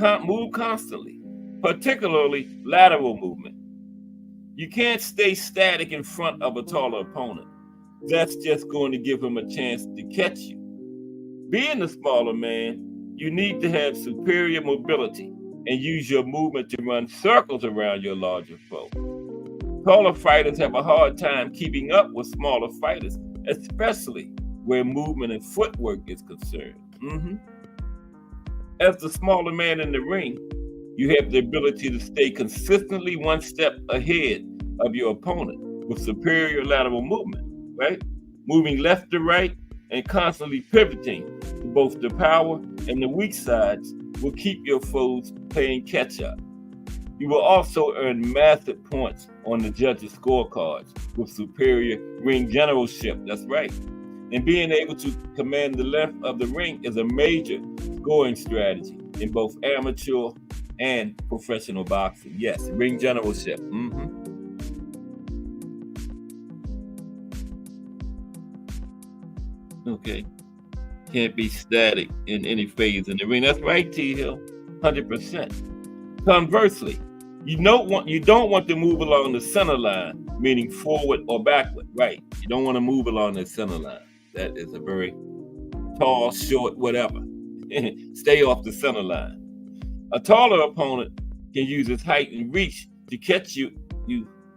constantly, particularly lateral movement. You can't stay static in front of a taller opponent. That's just going to give him a chance to catch you. Being the smaller man, you need to have superior mobility and use your movement to run circles around your larger foe. Taller fighters have a hard time keeping up with smaller fighters, especially where movement and footwork is concerned. As the smaller man in the ring, you have the ability to stay consistently one step ahead of your opponent with superior lateral movement, right? Moving left to right and constantly pivoting to both the power and the weak sides will keep your foes playing catch up. You will also earn massive points on the judges' scorecards with superior ring generalship. That's right. And being able to command the length of the ring is a major scoring strategy in both amateur and professional boxing. Yes, ring generalship. Okay. Can't be static in any phase in the ring. That's right, T Hill. 100%. Conversely, you don't want to move along the center line, meaning forward or backward. Right. You don't want to move along the center line. That is a very tall, short, whatever. Stay off the center line. A taller opponent can use his height and reach to catch you,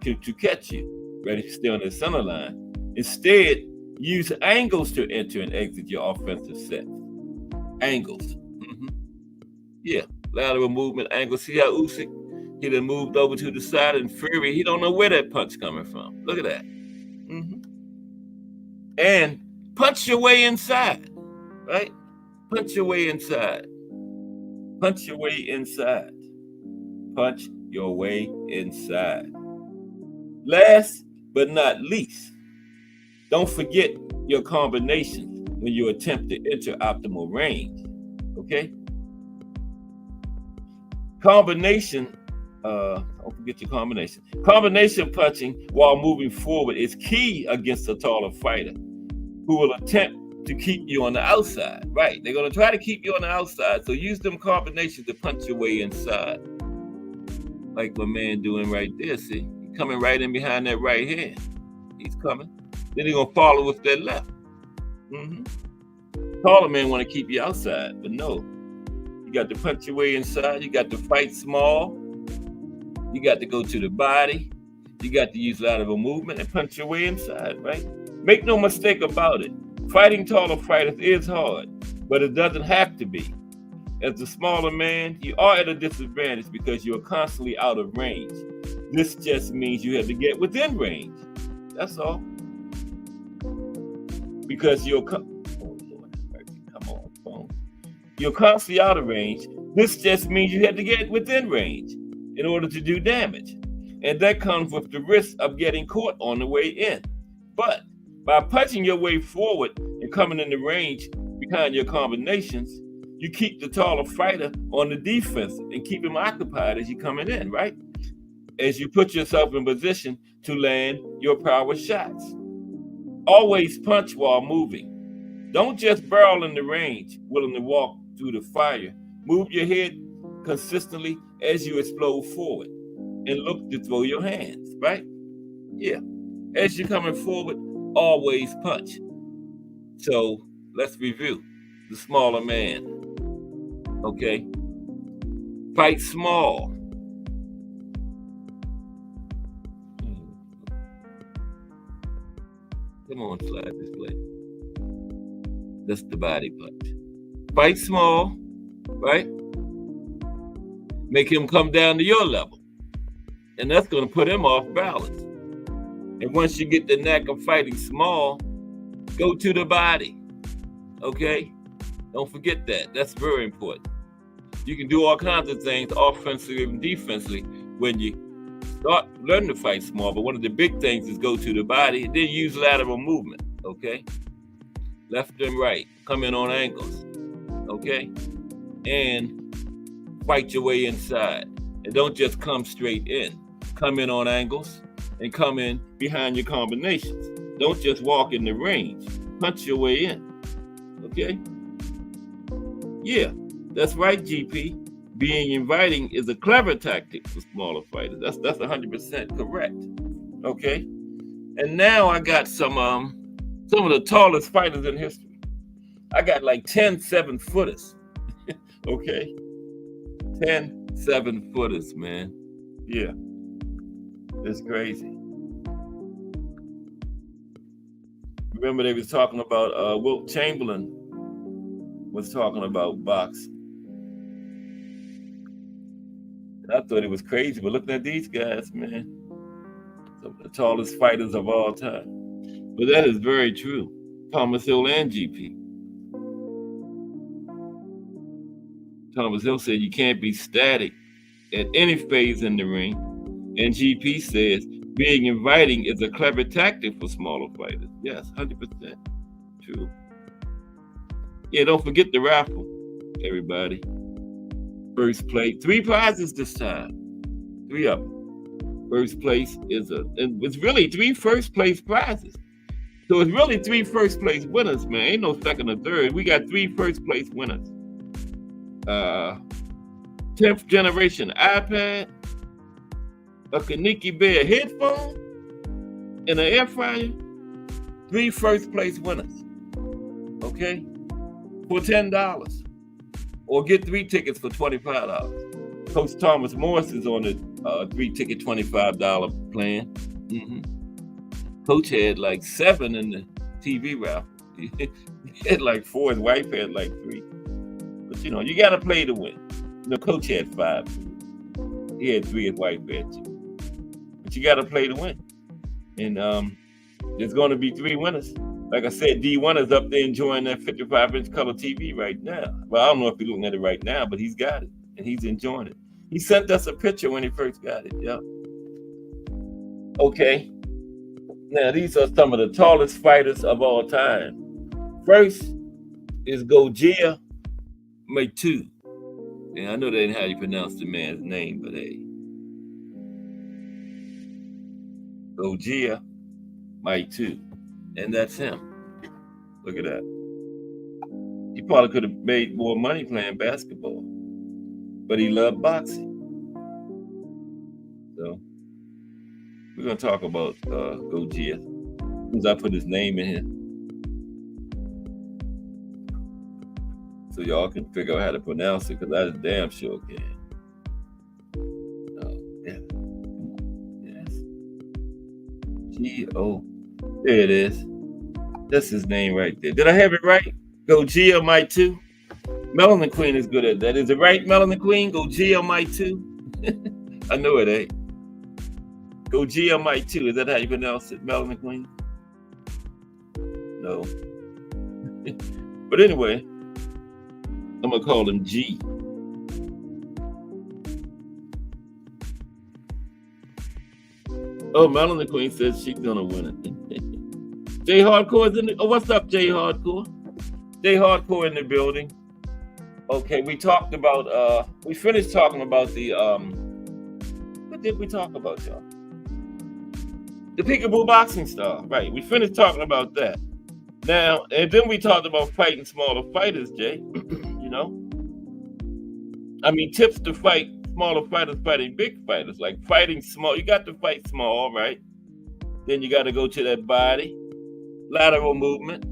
to catch you, ready to stay on the center line. Instead, use angles to enter and exit your offensive set. Angles. Yeah, lateral movement, angles. See how Usyk, he done moved over to the side, and Fury, he don't know where that punch coming from. Look at that. And punch your way inside, right? Punch your way inside. Punch your way inside. Punch your way inside. Last but not least, don't forget your combinations when you attempt to enter optimal range. Okay? Combination, don't forget your combination. Combination punching while moving forward is key against a taller fighter who will attempt to keep you on the outside. Right. They're going to try to keep you on the outside. So use them combinations to punch your way inside. Like my man doing right there. See, he's coming right in behind that right hand. He's coming. Then he's going to follow with that left. Taller men want to keep you outside, but no. You got to punch your way inside. You got to fight small. You got to go to the body. You got to use lateral movement and punch your way inside, right? Make no mistake about it. Fighting taller fighters is hard, but it doesn't have to be. As the smaller man, you are at a disadvantage because you're constantly out of range. This just means you have to get within range. That's all. Because you're you're constantly out of range. This just means you have to get within range in order to do damage. And that comes with the risk of getting caught on the way in. But by punching your way forward and coming in the range behind your combinations, you keep the taller fighter on the defense and keep him occupied as you're coming in, right? As you put yourself in position to land your power shots. Always punch while moving. Don't just barrel in the range, willing to walk through the fire. Move your head consistently as you explode forward and look to throw your hands, right? Yeah. As you're coming forward, always punch. So let's review the smaller man. Okay. Fight small. Come on, slide display. That's the body punch. Fight small, right? Make him come down to your level. And that's going to put him off balance. And once you get the knack of fighting small, go to the body. Okay? Don't forget that. That's very important. You can do all kinds of things offensively and defensively when you start learning to fight small, but one of the big things is go to the body, then use lateral movement, okay? Left and right, come in on angles, okay? And fight your way inside. And don't just come straight in. Come in on angles and come in behind your combinations. Don't just walk in the range. Punch your way in, okay? Yeah, that's right, GP. Being inviting is a clever tactic for smaller fighters. That's 100% correct. Okay, and now I got some of the tallest fighters in history. I got like 10 7-footers. Okay, 10 7-footers, man. Yeah, it's crazy. Remember they was talking about Wilt Chamberlain was talking about boxing. I thought it was crazy, but looking at these guys, man, some of the tallest fighters of all time. But that is very true. Thomas Hill and GP. Thomas Hill said you can't be static at any phase in the ring. And GP says being inviting is a clever tactic for smaller fighters. Yes, 100% true. Yeah, don't forget the raffle, everybody. First place, 3 prizes this time. 3 of them. First place it's really 3 first place prizes. So it's really 3 first place winners, man. Ain't no second or third. We got 3 first place winners. 10th generation iPad, a Kaneki Bear headphone, and an air fryer. 3 first place winners. Okay? For $10. Or get 3 tickets for $25. Coach Thomas Morris is on the 3-ticket $25 plan. Mm-hmm. Coach had like 7 in the TV raffle. He had like 4. His wife had like 3. But you know, you got to play to win. You know, Coach had 5. He had 3. His wife had 2. But you got to play to win. And there's going to be 3 winners. Like I said, D1 is up there enjoying that 55-inch color TV right now. Well, I don't know if you're looking at it right now, but he's got it, and he's enjoying it. He sent us a picture when he first got it. Yep. Okay. Now, these are some of the tallest fighters of all time. First is Gojia Maitu. And I know that ain't how you pronounce the man's name, but hey. Gojia Maitu. And that's him. Look at that. He probably could have made more money playing basketball, but he loved boxing. So we're gonna talk about Gojia. As soon as I put his name in here, so y'all can figure out how to pronounce it, because I damn sure can. Oh, yeah. Yes. G-O. There it is. That's his name right there. Did I have it right? Goggia might too. Melanin Queen is good at that. Is it right, Melanin Queen? Goggia might too. I know it ain't. Goggia might too. Is that how you pronounce it, Melanin Queen? No. But anyway, I'm gonna call him G. Oh, Melanin Queen says she's gonna win it. J Hardcore is in the. Oh, what's up, J Hardcore? J Hardcore in the building. Okay, we talked about. We finished talking about the. What did we talk about, y'all? The Peekaboo Boxing Star, right? We finished talking about that. Now, and then we talked about fighting smaller fighters, Jay. You know, I mean, tips to fight smaller fighters fighting big fighters, like fighting small. You got to fight small, right? Then you got to go to that body, lateral movement,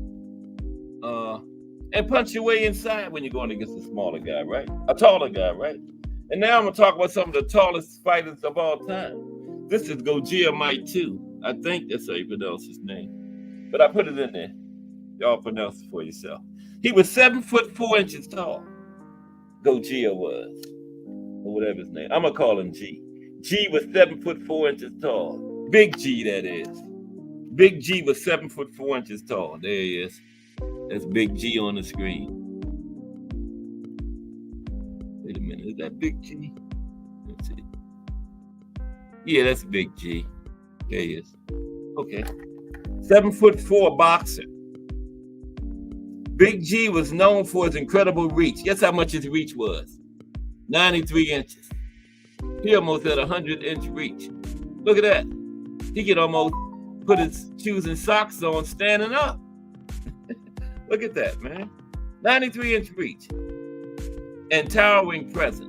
and punch your way inside when you're going against a smaller guy, right? A taller guy, right? And now I'm gonna talk about some of the tallest fighters of all time. This is Goggia Mike too. I think that's how you pronounce his name, but I put it in there. Y'all pronounce it for yourself. He was 7'4" tall. Goggia was, or whatever his name. I'm gonna call him G. G was 7'4" tall. Big G, that is. Big G was 7'4" tall. There he is. That's Big G on the screen. Wait a minute, is that Big G? Let's see. Yeah, that's Big G. There he is. Okay. 7'4" boxer. Big G was known for his incredible reach. Guess how much his reach was? 93 inches. He almost had 100-inch reach. Look at that. He could almost put his shoes and socks on standing up. Look at that, man. 93-inch reach and towering presence.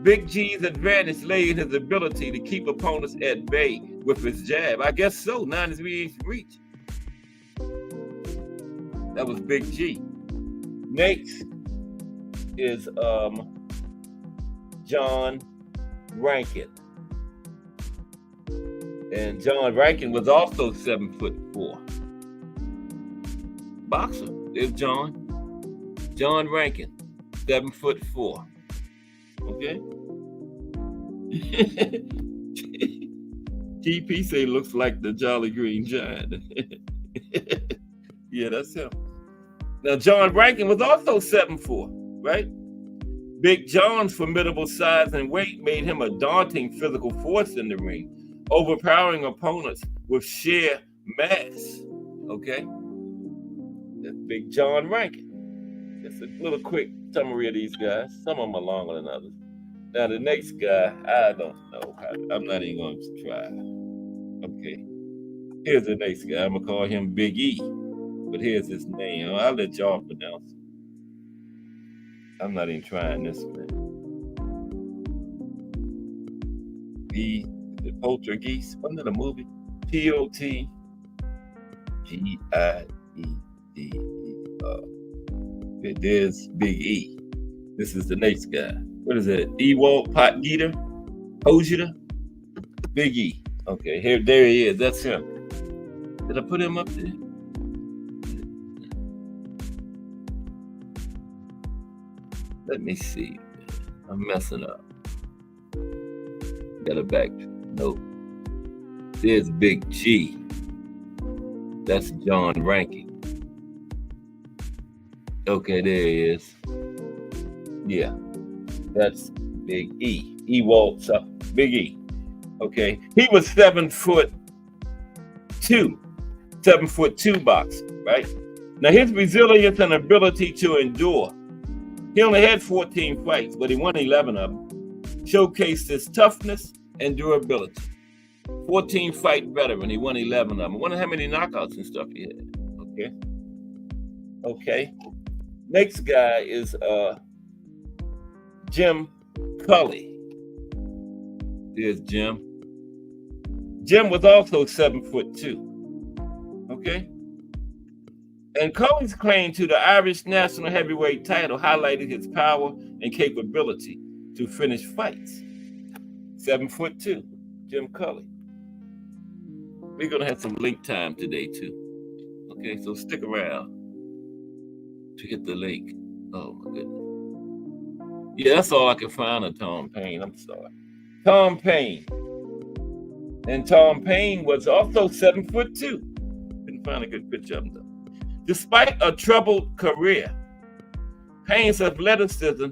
Big G's advantage lay in his ability to keep opponents at bay with his jab. I guess so, 93-inch reach. That was Big G. Next is John Rankin. And John Rankin was also 7'4". Boxer. There's John. John Rankin, 7'4". Okay. GP say looks like the Jolly Green Giant. Yeah, that's him. Now, John Rankin was also 7'4", right? Big John's formidable size and weight made him a daunting physical force in the ring, overpowering opponents with sheer mass. Okay? That's Big John Rankin. Just a little quick summary of these guys. Some of them are longer than others. Now, the next guy, I don't know. I'm not even going to try. Okay. Here's the next guy. I'm going to call him Big E. But here's his name. I'll let y'all pronounce it. I'm not even trying this, man. The Poltergeist. Wasn't it a movie? Potgeide. There's Big E. This is the next guy. What is it? Ewald Potgeide? Big E. Okay, there he is. That's him. Did I put him up there? Let me see. I'm messing up. Got a back. Nope. There's Big G. That's John Rankin. Okay, there he is. Yeah. That's Big E. Ewald up. Big E. Okay. He was 7'2". 7'2" boxer, right? Now his resilience and ability to endure. He only had 14 fights, but he won 11 of them. Showcased his toughness and durability. 14 fight veteran. He won 11 of them. I wonder how many knockouts and stuff he had. Okay. Next guy is Jim Cully. There's Jim. Jim was also 7'2". Okay. And Cully's claim to the Irish national heavyweight title highlighted his power and capability to finish fights. 7'2", Jim Cully. We're going to have some link time today, too. Okay, so stick around. to hit the lake. Oh my goodness. Yeah, that's all I can find of Tom Paine. I'm sorry. Tom Paine. And Tom Paine was also 7'2". Couldn't find a good picture of him though. Despite a troubled career, Paine's athleticism,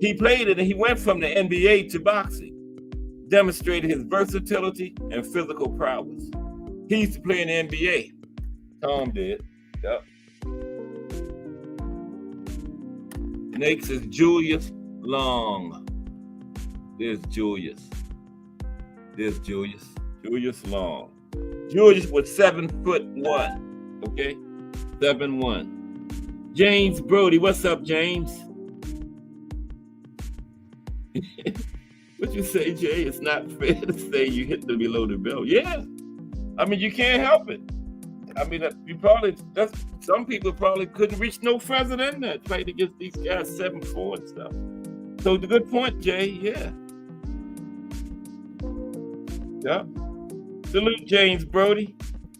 he played it and he went from the NBA to boxing, demonstrated his versatility and physical prowess. He used to play in the NBA. Tom did. Yep. Next is Julius Long. There's Julius. There's Julius. Julius Long. Julius was 7'1". Okay? 7'1". James Brody. What's up, James? What you say, Jay? It's not fair to say you hit the below the belt. Yeah. I mean, you can't help it. I mean, some people probably couldn't reach no further than that, fight against these guys 7'4" and stuff. So the good point, Jay. Yeah. Yeah. Salute, James Brody.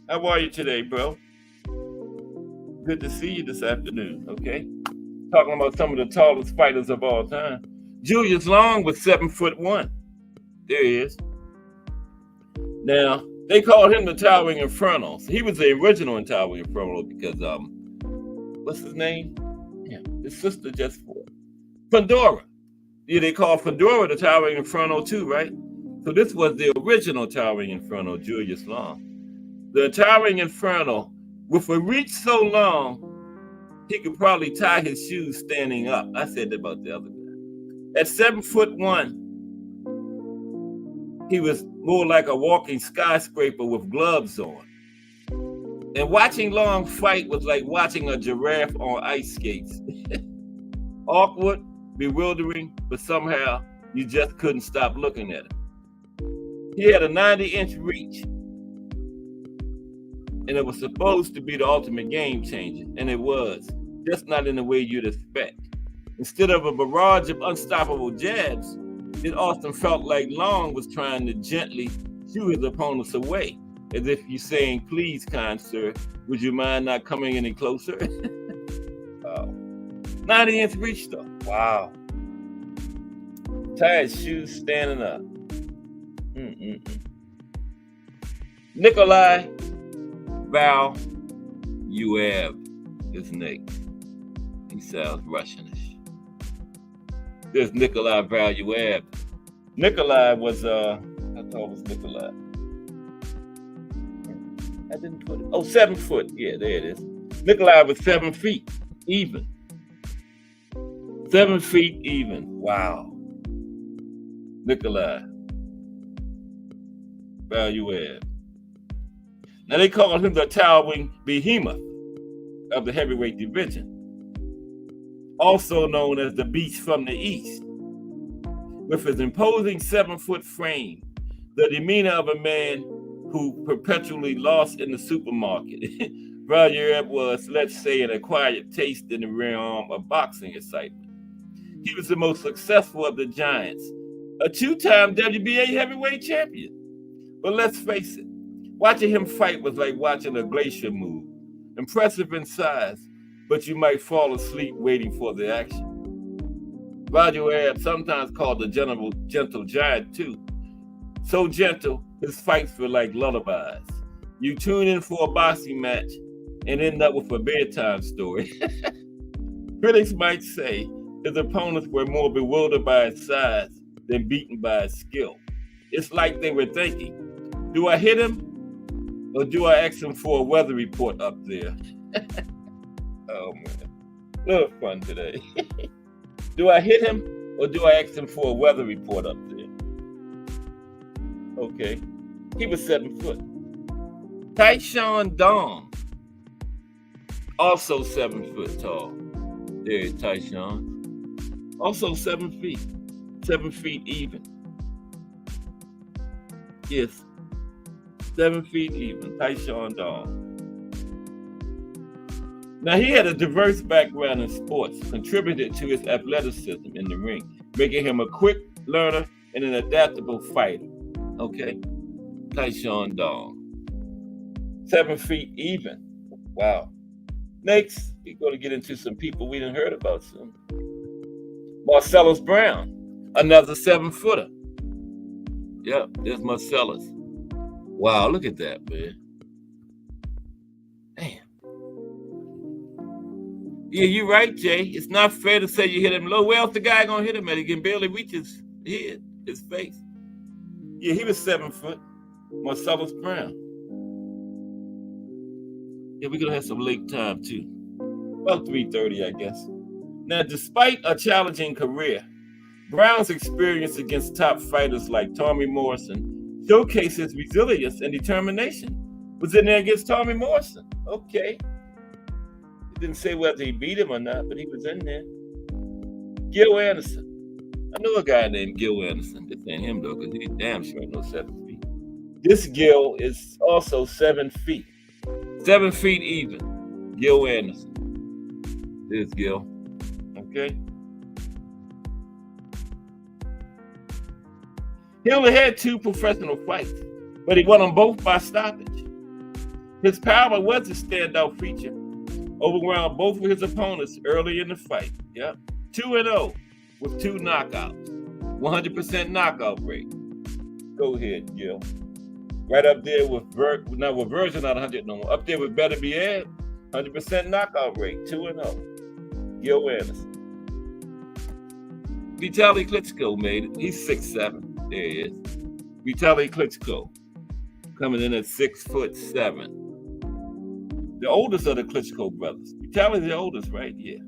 How are you today, bro? Good to see you this afternoon. Okay. Talking about some of the tallest fighters of all time. Julius Long was 7'1". There he is. Now, they called him the Towering Inferno. So he was the original in Towering Inferno because, what's his name? Yeah, his sister just fought. Pandora. Yeah, they called Pandora the Towering Inferno too, right? So this was the original Towering Inferno, Julius Long. The Towering Inferno, with a reach so long, he could probably tie his shoes standing up. I said that about the other guy. At 7'1", he was more like a walking skyscraper with gloves on. And watching Long fight was like watching a giraffe on ice skates. Awkward, bewildering, but somehow you just couldn't stop looking at him. He had a 90-inch reach. And it was supposed to be the ultimate game changer. And it was, just not in the way you'd expect. Instead of a barrage of unstoppable jabs, it often felt like Long was trying to gently shoo his opponents away, as if you're saying, please, kind sir, would you mind not coming any closer? Wow. 90-inch reach, though. Wow. Tie his shoes standing up. Nikolai Valuev is next. He sounds Russianish. There's Nikolai Valuev. Nikolai was, how tall was Nikolai? I didn't put it. Oh, 7 foot. Yeah, there it is. Nikolai was 7 feet, even. 7 feet even. Wow. Nikolai Valuev. Now they call him the towering behemoth of the heavyweight division, also known as the Beast from the East. With his imposing 7-foot frame, the demeanor of a man who perpetually lost in the supermarket, Valuev was, let's say, an acquired taste in the realm of boxing excitement. He was the most successful of the giants, a 2-time WBA heavyweight champion. But let's face it, watching him fight was like watching a glacier move. Impressive in size, but you might fall asleep waiting for the action. Valuev, sometimes called the gentle giant too. So gentle, his fights were like lullabies. You tune in for a boxing match and end up with a bedtime story. Critics might say his opponents were more bewildered by his size than beaten by his skill. It's like they were thinking, do I hit him or do I ask him for a weather report up there? Oh man, a little fun today. Do I hit him or do I ask him for a weather report up there? Okay, he was 7 foot. Tyshawn Dong, also 7 foot tall. There is Tyshawn, also 7 feet, 7 feet even. Yes, 7 feet even, Tyshawn Dong. Now, he had a diverse background in sports, contributed to his athleticism in the ring, making him a quick learner and an adaptable fighter. Okay, Tyshawn Dong. 7 feet even. Wow. Next, we're going to get into some people we didn't heard about soon. Marcellus Brown, another 7-footer. Yep, there's Marcellus. Wow, look at that, man. Damn. Yeah, you're right, Jay. It's not fair to say you hit him low. Where else the guy gonna hit him at? He can barely reach his head, his face. Yeah, he was 7 foot. Marcellus Brown. Yeah, we're gonna have some late time too. About 3:30, I guess. Now, despite a challenging career, Brown's experience against top fighters like Tommy Morrison showcased his resilience and determination. Was in there against Tommy Morrison. Okay. He didn't say whether he beat him or not, but he was in there. Gil Anderson. I know a guy named Gil Anderson. This ain't him though, because he damn sure ain't no 7 feet. This Gil is also 7 feet. 7 feet even. Gil Anderson. There's Gil. Okay. He only had 2 professional fights, but he won them both by stoppage. His power was a standout feature, overwhelmed both of his opponents early in the fight. Yep. 2-0 with 2 knockouts. 100% knockout rate. Go ahead, Gil. Right up there with Virgil, not 100 no more. Up there with Better Be Ed, 100% knockout rate. 2-0. Gil Anderson. Vitaly Klitschko made it. He's 6'7". There he is. Vitaly Klitschko coming in at 6'7". The oldest of the Klitschko brothers. Vitaly's the oldest, right? Yeah.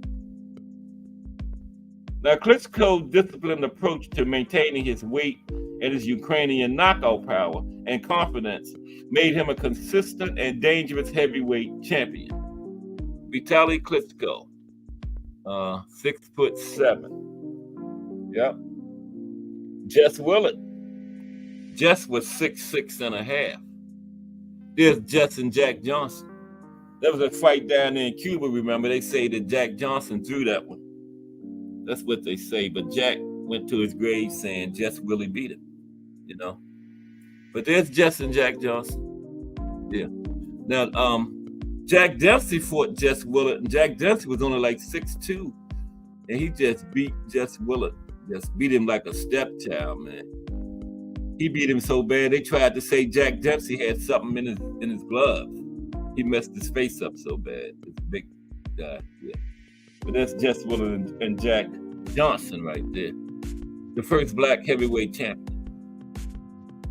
Now, Klitschko's disciplined approach to maintaining his weight and his Ukrainian knockout power and confidence made him a consistent and dangerous heavyweight champion. Vitaly Klitschko, 6'7". Yep. Jess Willett. Jess was 6'6.5". There's Jess and Jack Johnson. There was a fight down there in Cuba, remember? They say that Jack Johnson threw that one. That's what they say. But Jack went to his grave saying Jess really beat him, you know. But there's Jess and Jack Johnson. Yeah. Now, Jack Dempsey fought Jess Willett, and Jack Dempsey was only like 6'2", and he just beat Jess Willett. Just beat him like a stepchild, man. He beat him so bad they tried to say Jack Dempsey had something in his glove. He messed his face up so bad. This big guy, yeah. But that's Jess Willett and Jack Johnson right there. The first black heavyweight champion.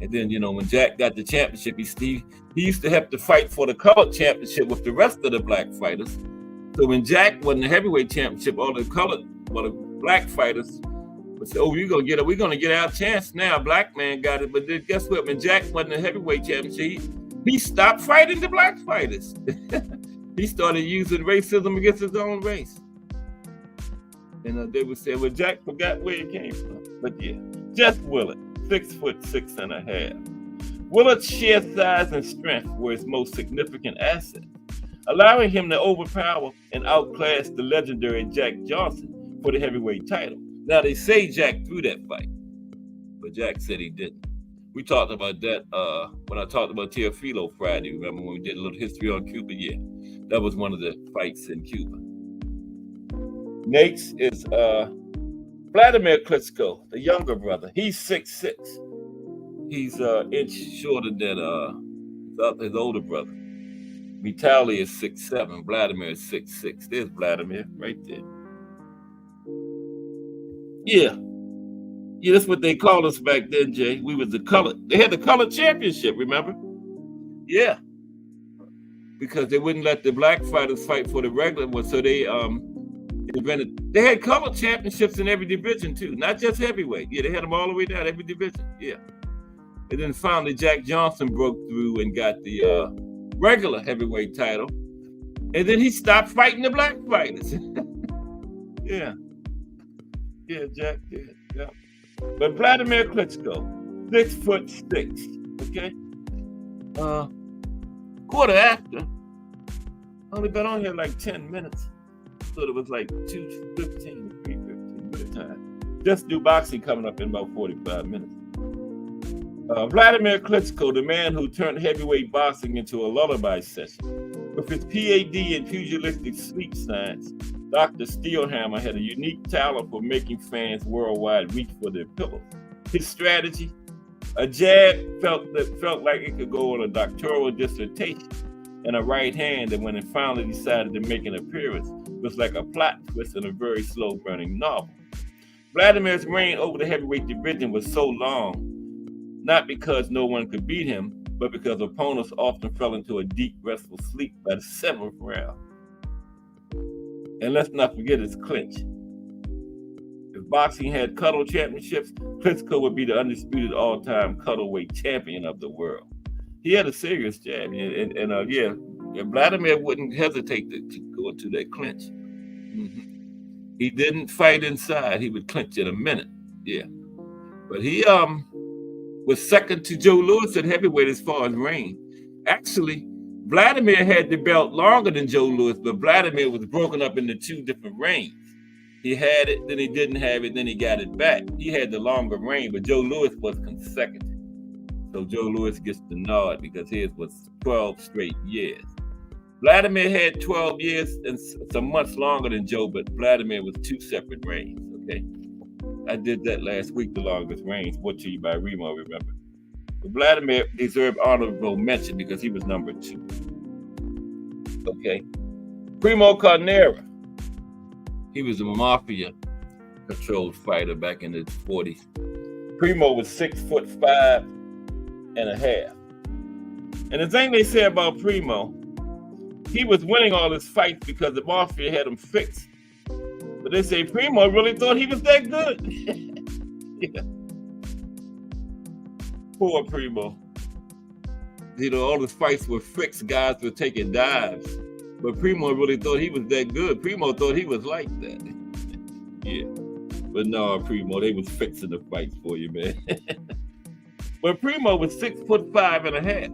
And then, you know, when Jack got the championship, he used to have to fight for the colored championship with the rest of the black fighters. So when Jack won the heavyweight championship, all the black fighters would say, "Oh, we're gonna get our chance now. Black man got it." But then guess what? When Jack won the heavyweight championship, he stopped fighting the black fighters. He started using racism against his own race. And they would say, "Well, Jack forgot where he came from." But yeah, Jess Willett, 6'6.5". Willett's sheer size and strength were his most significant asset, allowing him to overpower and outclass the legendary Jack Johnson for the heavyweight title. Now, they say Jack threw that fight, but Jack said he didn't. We talked about that when I talked about Teofilo Friday. Remember when we did a little history on Cuba? Yeah, that was one of the fights in Cuba. Next is Vladimir Klitschko, the younger brother. He's 6'6". He's an inch shorter than his older brother. Vitaly is 6'7". Vladimir is 6'6". There's Vladimir right there. Yeah, that's what they called us back then, Jay. We was the colored. They had the colored championship, remember? Yeah, because they wouldn't let the black fighters fight for the regular one, so they invented. They had colored championships in every division too, not just heavyweight. Yeah, they had them all the way down every division. Yeah, and then finally Jack Johnson broke through and got the regular heavyweight title, and then he stopped fighting the black fighters. Yeah. Yeah, Jack did. Yeah. But Vladimir Klitschko, 6'6". Okay. Quarter after. Only been on here like 10 minutes. So it was like 2:15, 3:15 minute time. Just do boxing coming up in about 45 minutes. Vladimir Klitschko, the man who turned heavyweight boxing into a lullaby session. With his PhD in pugilistic sleep science, Dr. Steelhammer had a unique talent for making fans worldwide reach for their pillows. His strategy, a jab felt like it could go on a doctoral dissertation, and a right hand that when it finally decided to make an appearance was like a plot twist in a very slow-burning novel. Vladimir's reign over the heavyweight division was so long, not because no one could beat him, but because opponents often fell into a deep, restful sleep by the 7th round. And let's not forget his clinch. If boxing had cuddle championships, Klitschko would be the undisputed all-time cuddleweight champion of the world. He had a serious jab, and Vladimir wouldn't hesitate to go into that clinch. Mm-hmm. He didn't fight inside; he would clinch in a minute. Yeah, but he was second to Joe Louis at heavyweight as far as reign. Actually, Vladimir had the belt longer than Joe Louis, but Vladimir was broken up into 2 different reigns. He had it, then he didn't have it, then he got it back. He had the longer reign, but Joe Louis was consecutive. So Joe Louis gets the nod because his was 12 straight years. Vladimir had 12 years and some months longer than Joe, but Vladimir was 2 separate reigns, okay? I did that last week, the longest reigns, brought to you by Remo, remember? But Vladimir deserved honorable mention because he was number 2. Okay? Primo Carnera. He was a mafia-controlled fighter back in the 40s. Primo was 6'5" and a half. And the thing they say about Primo, he was winning all his fights because the mafia had him fixed. But they say Primo really thought he was that good. Yeah. Poor Primo. You know, all his fights were fixed. Guys were taking dives. But Primo really thought he was that good. Primo thought he was like that. Yeah. But no, Primo, they was fixing the fights for you, man. But Primo was 6'5" and a half.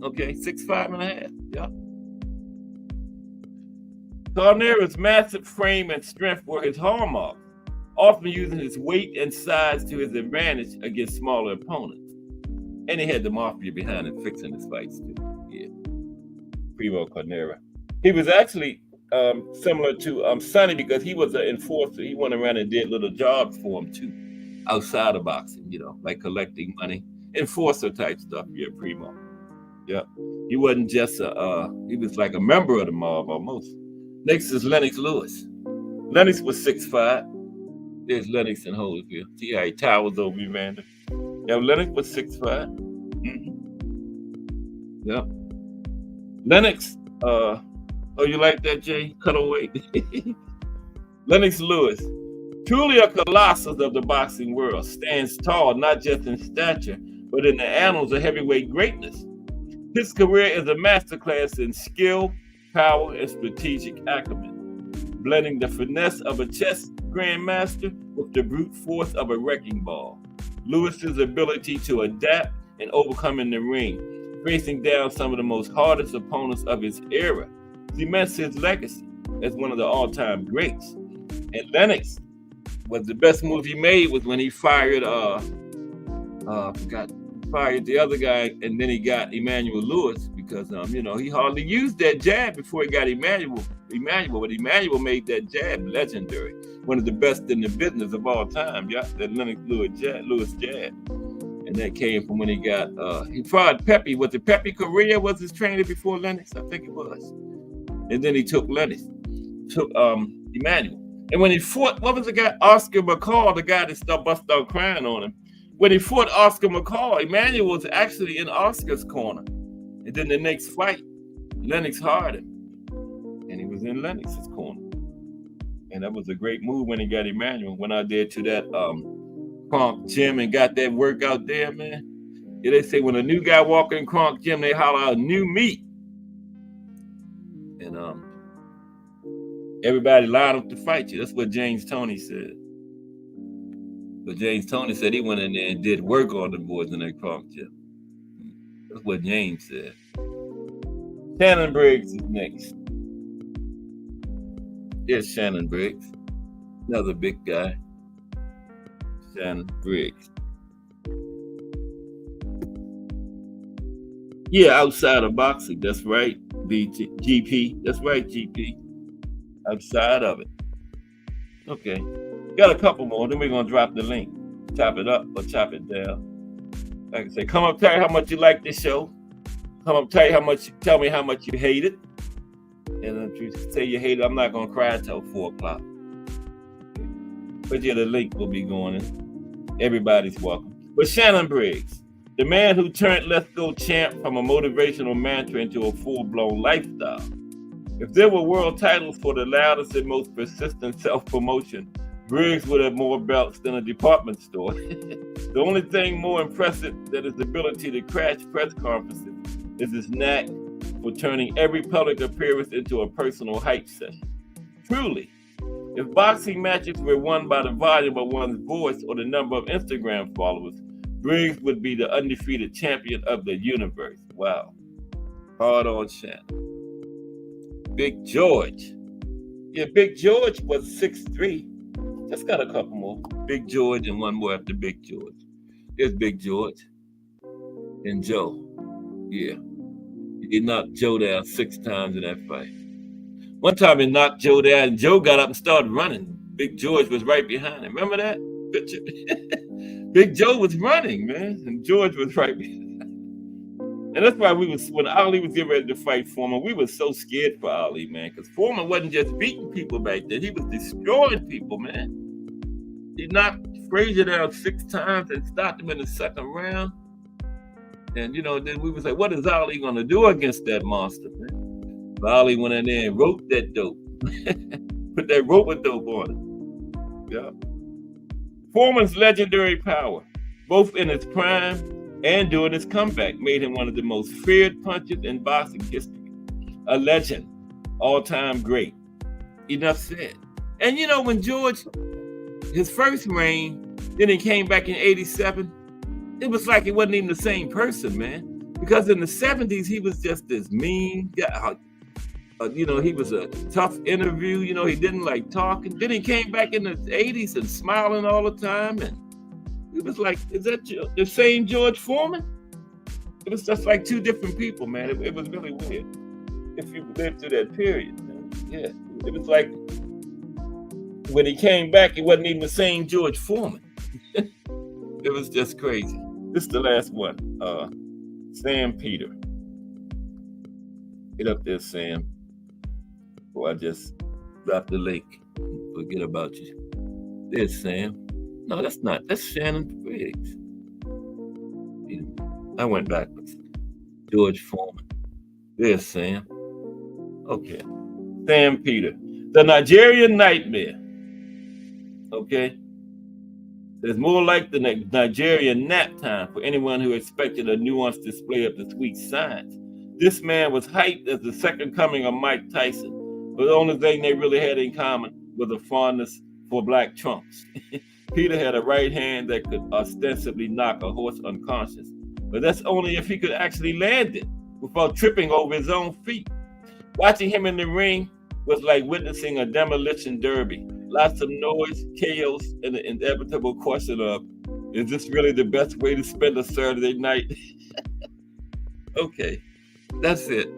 Okay, 6'5" and a half. Yeah. Carnera's massive frame and strength were his hallmarks, often using his weight and size to his advantage against smaller opponents. And he had the mafia behind him fixing his fights too. Yeah. Primo Carnera. He was actually similar to Sonny because he was an enforcer. He went around and did little jobs for him too, outside of boxing, you know, like collecting money, enforcer type stuff. Yeah, Primo. Yeah. He wasn't just he was like a member of the mob almost. Next is Lennox Lewis. Lennox was 6'5". There's Lennox in Holyfield. See how he towers over you, Amanda? Yeah, Lennox was 6'5". Mm-hmm. Yeah. Lennox, oh, you like that, Jay? Cut away. Lennox Lewis, truly a colossus of the boxing world, stands tall not just in stature, but in the annals of heavyweight greatness. His career is a masterclass in skill, power, and strategic acumen, blending the finesse of a chess grandmaster with the brute force of a wrecking ball. Lewis's ability to adapt and overcome in the ring, facing down some of the most hardest opponents of his era, cements his legacy as one of the all-time greats. And Lennox was the best move he made was when he fired fired the other guy, and then he got Emmanuel Lewis because he hardly used that jab before he got Emmanuel, but Emmanuel made that jab legendary, one of the best in the business of all time. Yeah, that Lennox Lewis jab, and that came from when he got he fought Pepe. Was it Pepe Correa was his trainer before Lennox? I think it was, and then he took Emmanuel. And when he fought, what was the guy? Oscar McCall, the guy that busted out crying on him. When he fought Oscar McCall, Emmanuel was actually in Oscar's corner. And then the next fight, Lennox hired him. And he was in Lennox's corner. And that was a great move when he got Emmanuel. Went out there to that Kronk gym and got that workout there, man. Yeah, they say when a new guy walk in Kronk gym, they holler out new meat. And everybody lined up to fight you. That's what James Toney said. But James Toney said he went in there and did work on the boys in that Kronk gym. That's what James said. Shannon Briggs is next. Here's Shannon Briggs. Another big guy. Shannon Briggs. Yeah, outside of boxing, that's right. GP. That's right, GP. Outside of it. Okay. Got a couple more. Then we're going to drop the link. Chop it up or chop it down. Like I say, come up, tell me how much you like this show. Come up, tell me how much you hate it. And if you say you hate it, I'm not going to cry until 4 o'clock. But yeah, the link will be going in. Everybody's welcome. But Shannon Briggs, the man who turned Let's Go champ from a motivational mantra into a full-blown lifestyle. If there were world titles for the loudest and most persistent self-promotion, Briggs would have more belts than a department store. The only thing more impressive than his ability to crash press conferences is his knack for turning every public appearance into a personal hype session. Truly, if boxing matches were won by the volume of one's voice or the number of Instagram followers, Briggs would be the undefeated champion of the universe. Wow. Hard on Shannon. Big George. Yeah, Big George was 6'3". Just got a couple more. Big George and one more after Big George. There's Big George and Joe. Yeah. He knocked Joe down 6 times in that fight. One time he knocked Joe down and Joe got up and started running. Big George was right behind him. Remember that picture? Big Joe was running, man, and George was right behind him. And that's why when Ali was getting ready to fight Foreman, we were so scared for Ali, man, because Foreman wasn't just beating people back then. He was destroying people, man. He knocked Frazier down 6 times and stopped him in the 2nd round. And, then we was like, what is Ali going to do against that monster, man? But Ali went in there and roped that dope. Put that rope-a-dope on it. Yeah. Foreman's legendary power, both in his prime and during his comeback, made him one of the most feared punchers in boxing history. A legend, all-time great. Enough said. And when George, his first reign, then he came back in 87, it was like he wasn't even the same person, man. Because in the 70s, he was just this mean guy. He was a tough interview. He didn't like talking. Then he came back in the 80s and smiling all the time. And it was like, is that the same George Foreman? It was just like 2 different people, man. It was really weird. If you lived through that period, man. Yeah. It was like when he came back, it wasn't even the same George Foreman. It was just crazy. This is the last one. Sam Peter. Get up there, Sam. Or I just dropped the link. Forget about you. There's Sam. No, that's not. That's Shannon Briggs. I went backwards. George Foreman. There's Sam. Okay. Sam Peter. The Nigerian Nightmare. Okay. It's more like the Nigerian nap time for anyone who expected a nuanced display of the sweet science. This man was hyped as the second coming of Mike Tyson, but the only thing they really had in common was a fondness for black trunks. Peter had a right hand that could ostensibly knock a horse unconscious, but that's only if he could actually land it without tripping over his own feet. Watching him in the ring was like witnessing a demolition derby. Lots of noise, chaos, and the inevitable question of, is this really the best way to spend a Saturday night? Okay, that's it.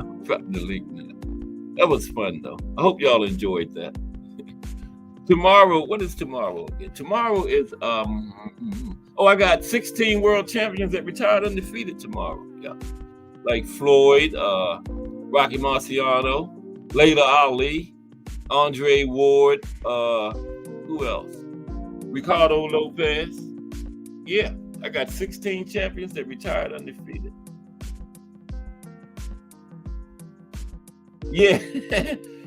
I'm dropping the link now. That was fun, though. I hope y'all enjoyed that. Tomorrow, what is tomorrow again? Tomorrow is, I got 16 world champions that retired undefeated tomorrow. Yeah. Like Floyd, Rocky Marciano, Layla Ali, Andre Ward, who else? Ricardo Lopez. Yeah, I got 16 champions that retired undefeated. Yeah,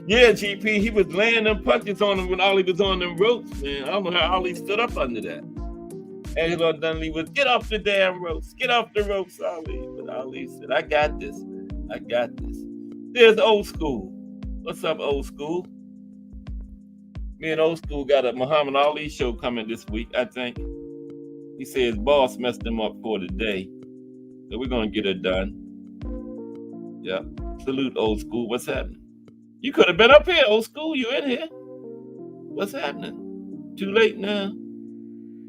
yeah, GP, he was laying them punches on him when Ali was on them ropes, man. I don't know how Ali stood up under that. Angelo Dudley was, get off the damn ropes, get off the ropes, Ali. But Ali said, I got this, man. I got this. There's Old School. What's up, Old School? Me and Old School got a Muhammad Ali show coming this week, I think. He said his boss messed him up for the day. So we're going to get it done. Yeah. Salute, Old School. What's happening? You could have been up here, Old School. You in here. What's happening? Too late now?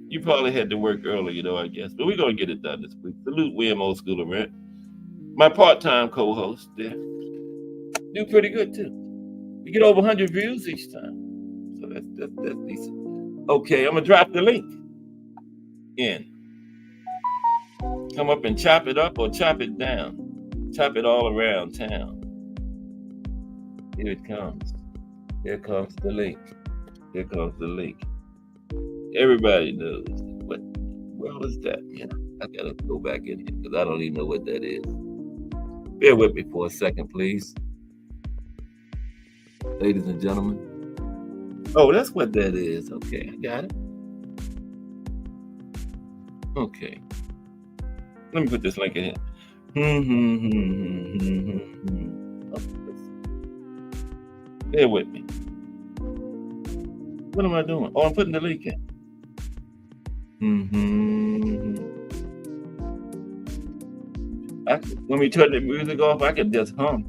You probably had to work earlier, I guess. But we're going to get it done this week. Salute, William Old School, right? my part-time co-host there, do pretty good too. We get over 100 views each time, so that's decent. Okay, I'm gonna drop the link in. Come up and chop it up or chop it down. Chop it all around town. Here it comes. Here comes the link. Here comes the link. Everybody knows what world is that? Yeah, I gotta go back in here because I don't even know what that is. Bear with me for a second, please. Ladies and gentlemen. Oh, that's what that is. Okay, I got it. Okay. Let me put this link in here. Bear with me. What am I doing? Oh, I'm putting the link in. When we turn the music off, I could just hum.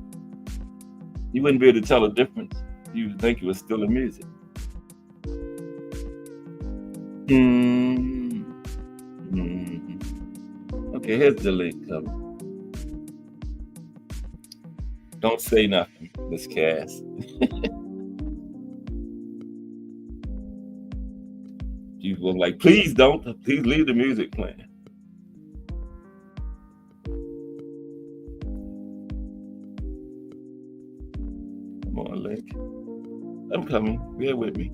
You wouldn't be able to tell the difference. You would think it was still the music. Okay, here's the link coming. Don't say nothing, Miss Cass. You were like, please don't. Please leave the music playing. Come on, link. I'm coming. Bear with me.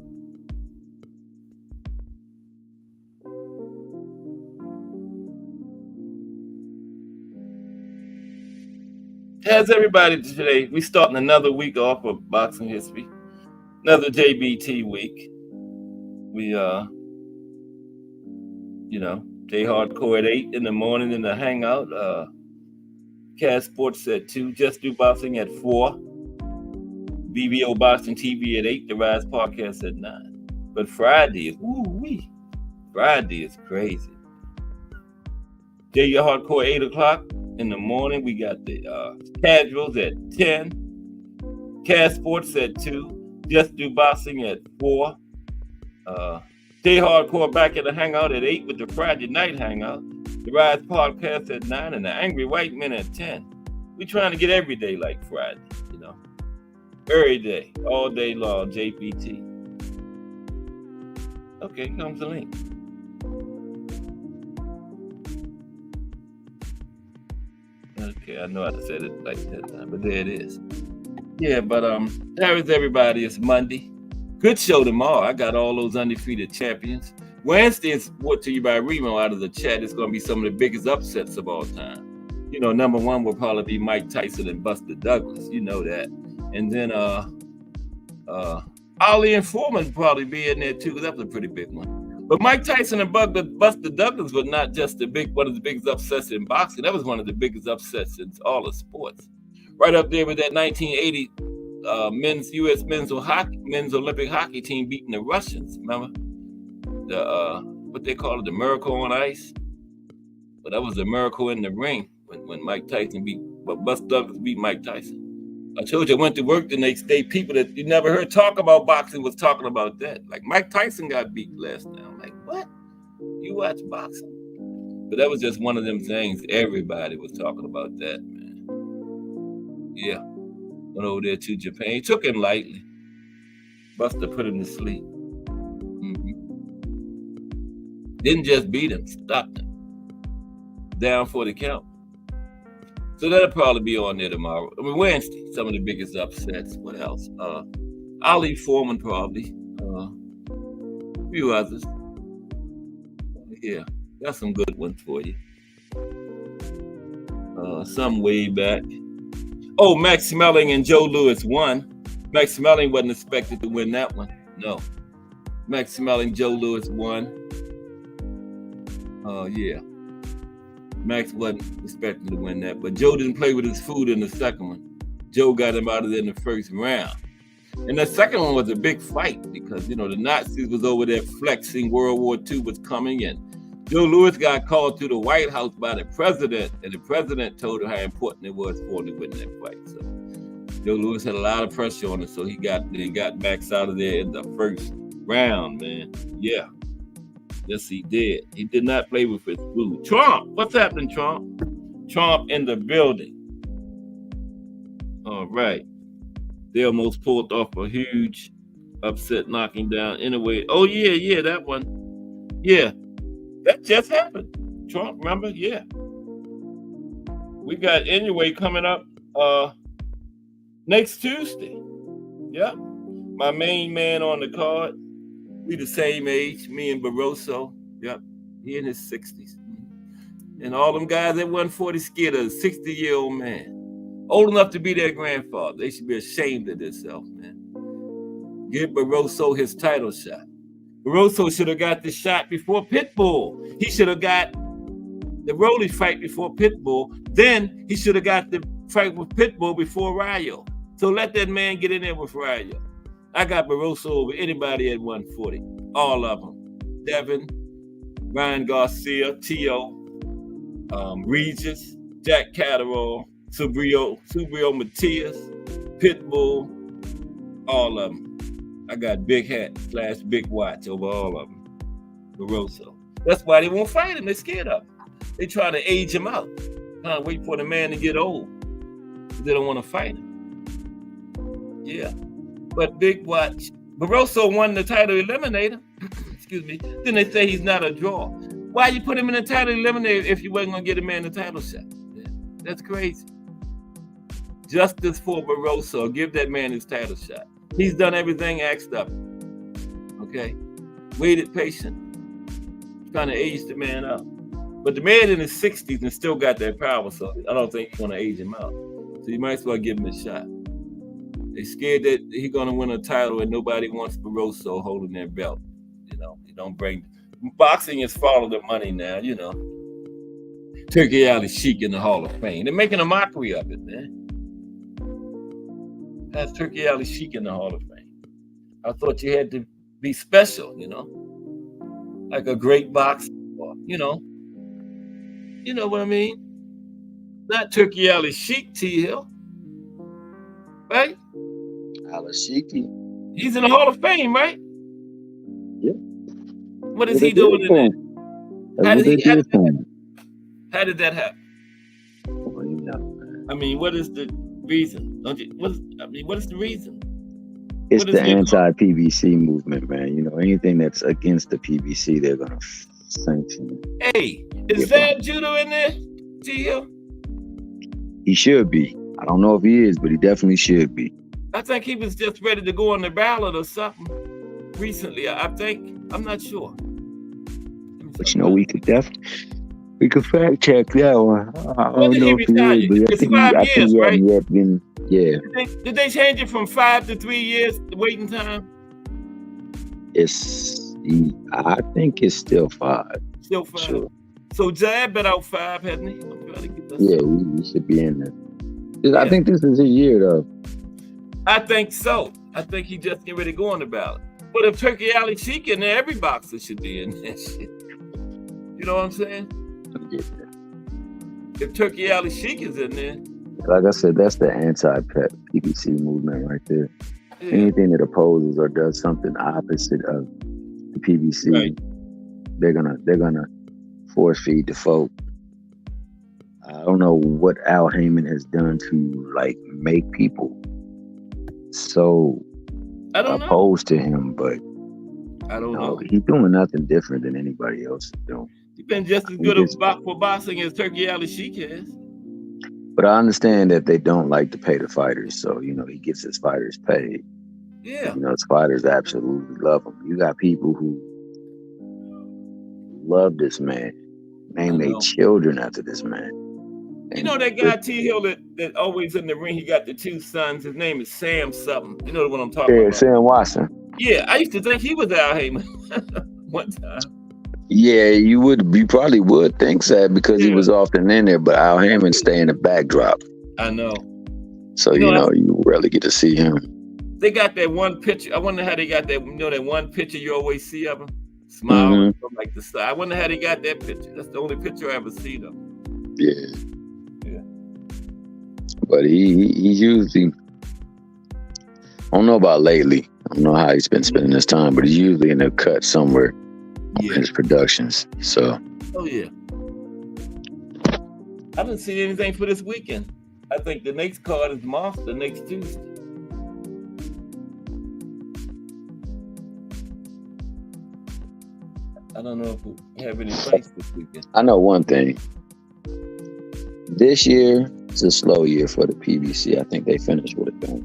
How's everybody today? We starting another week off of boxing history. Another JBT week. We J Hardcore at 8 in the morning in the hangout. Cass Sports at 2. Just Do Boxing at 4. BBO Boxing TV at 8. The Rise Podcast at 9. But Friday is Friday is crazy. J Hardcore 8 o'clock in the morning. We got the Casuals at 10. Cass Sports at 2. Just Do Boxing at 4. J Hardcore back at the hangout at 8 with the Friday night hangout. The Rise Podcast at 9 and the Angry White Men at 10. We trying to get every day like Friday, Every day, all day long, JPT. Okay, here comes the link. Okay, I know I said it like that time, but there it is. Yeah, but how is everybody? It's Monday. Good show tomorrow. I got all those undefeated champions. Wednesday is brought to you by Remo out of the chat. It's going to be some of the biggest upsets of all time. Number one will probably be Mike Tyson and Buster Douglas. You know that. And then Ali and Foreman will probably be in there too, because that was a pretty big one. But Mike Tyson and Buster Douglas was not just one of the biggest upsets in boxing. That was one of the biggest upsets in all of sports. Right up there with that 1980 U.S. men's Olympic hockey team beating the Russians. Remember what they call it, the miracle on ice? But that was a miracle in the ring when Mike Tyson Buster Douglas beat Mike Tyson. I told you I went to work the next day. People that you never heard talk about boxing was talking about that. Like Mike Tyson got beat last night. I'm like, what? You watch boxing? But that was just one of them things. Everybody was talking about that, man. Yeah. Went over there to Japan. He took him lightly. Buster put him to sleep. Didn't just beat him, stopped him. Down for the count. So that'll probably be on there tomorrow. Wednesday, some of the biggest upsets. What else? Ali Foreman probably. A few others. Yeah, got some good ones for you. Some way back. Oh, Max Melling and Joe Louis won. Max Melling wasn't expected to win that one. No. Max Melling, Joe Louis won. Yeah. Max wasn't expected to win that, but Joe didn't play with his food in the second one. Joe got him out of there in the first round. And the second one was a big fight because, the Nazis was over there flexing World War II was coming in. Joe Louis got called to the White House by the president, and the president told him how important it was for him to win that fight. So Joe Louis had a lot of pressure on him, so he got Max out of there in the first round, man. Yeah. Yes, he did. He did not play with his food. Trump, what's happening, Trump? Trump in the building. All right. They almost pulled off a huge upset knocking down. Anyway, oh yeah, that one. Yeah, that just happened. Trump, remember? Yeah. We got anyway coming up next Tuesday. Yep. My main man on the card. We the same age, me and Barroso. Yep. He in his 60s. And all them guys at 140 scared of a 60-year-old man. Old enough to be their grandfather. They should be ashamed of themselves, man. Give Barroso his title shot. Barroso should have got the shot before Pitbull. He should have got the Rolly fight before Pitbull. Then he should have got the fight with Pitbull before Rayo. So let that man get in there with Rayo. I got Barroso over anybody at 140. All of them. Devin, Ryan Garcia, Tio, Regis, Jack Catterall, Subrio Matias, Pitbull, all of them. I got Big Hat / Big Watch over all of them. Barroso. That's why they won't fight him. They're scared of him. They try to age him out. Wait for the man to get old. They don't want to fight him. Yeah. But Big Watch. Barroso won the title eliminator. Excuse me. Then they say he's not a draw. Why you put him in the title eliminator if you wasn't going to get a man the title shot? Yeah. That's crazy. Justice for Barroso. Give that man his title shot. He's done everything asked of him. Okay? Waited patient. Trying to age the man out. But the man in his 60s and still got that power, so I don't think he's going to age him out. So you might as well give him a shot. They're scared that he's going to win a title and nobody wants Barroso holding their belt. You know, you don't bring... Boxing is follow the money now, you know. Turkey Alley Sheik in the Hall of Fame. They're making a mockery of it, man. That's Turkey Alley Sheik in the Hall of Fame. I thought you had to be special, you know. Like a great boxer, you know. You know what I mean? Not Turkey Alley Sheik, T. Hill. Right?
Ali Sheiki.
He's in the Hall of Fame, right?
Yep.
What is he doing in there? How did that happen?
Well, you know, man.
I mean, what is the reason? What is the reason?
It's the anti-PVC movement, man. You know, anything that's against the PVC, they're gonna sanction it.
Hey, is Zab Judah in there, T. Hill?
He should be. I don't know if he is, but he definitely should be.
I think he was just ready to go on the ballot or something recently. I think. I'm not sure.
But you know, we could fact check that one. I don't know if he is, but
it's 5 years, right?
Yeah.
Did they change it from 5 to 3 years, the waiting time?
I think it's still 5.
Still 5.
Sure.
So Jab been out 5, hasn't he?
Yeah, we should be in there. Yeah. I think this is a year, though.
I think so. I think he just get ready to go on the ballot. But if Turkey Alley Sheik in there, every boxer should be in that shit. You know what I'm saying?
Yeah.
If Turkey Alley Sheik is in there.
Like I said, that's the anti-PVC movement right there. Yeah. Anything that opposes or does something opposite of the PVC, right, they're gonna force feed the folk. I don't know what Al Heyman has done to like make people so opposed to him, but
I don't know.
He's doing nothing different than anybody else is doing.
He's been just as good for boxing as Turkey Alley Sheik is.
But I understand that they don't like to pay the fighters, so you know he gets his fighters paid.
Yeah,
you know his fighters absolutely love him. You got people who love this man, name their children after this man.
You know that guy T. Hill that always in the ring, he got the 2 sons. His name is Sam something. You know what I'm talking about?
Sam Watson.
Yeah, I used to think he was Al Heyman one time.
Yeah, you probably would think so because he was often in there, but Al Heyman stay in the backdrop.
I know.
So you rarely get to see him.
They got that one picture. I wonder how they got that. You know that one picture you always see of him, smiling from like the side. I wonder how they got that picture. That's the only picture I ever see of him.
Yeah. But he usually, I don't know about lately. I don't know how he's been spending his time, but he's usually in a cut somewhere in his productions. So.
Oh yeah. I didn't see anything for this weekend. I think the next card is Monster next Tuesday. I don't know if we have any fights this weekend.
I know one thing. This year is a slow year for the PBC. I think they finished with a bang.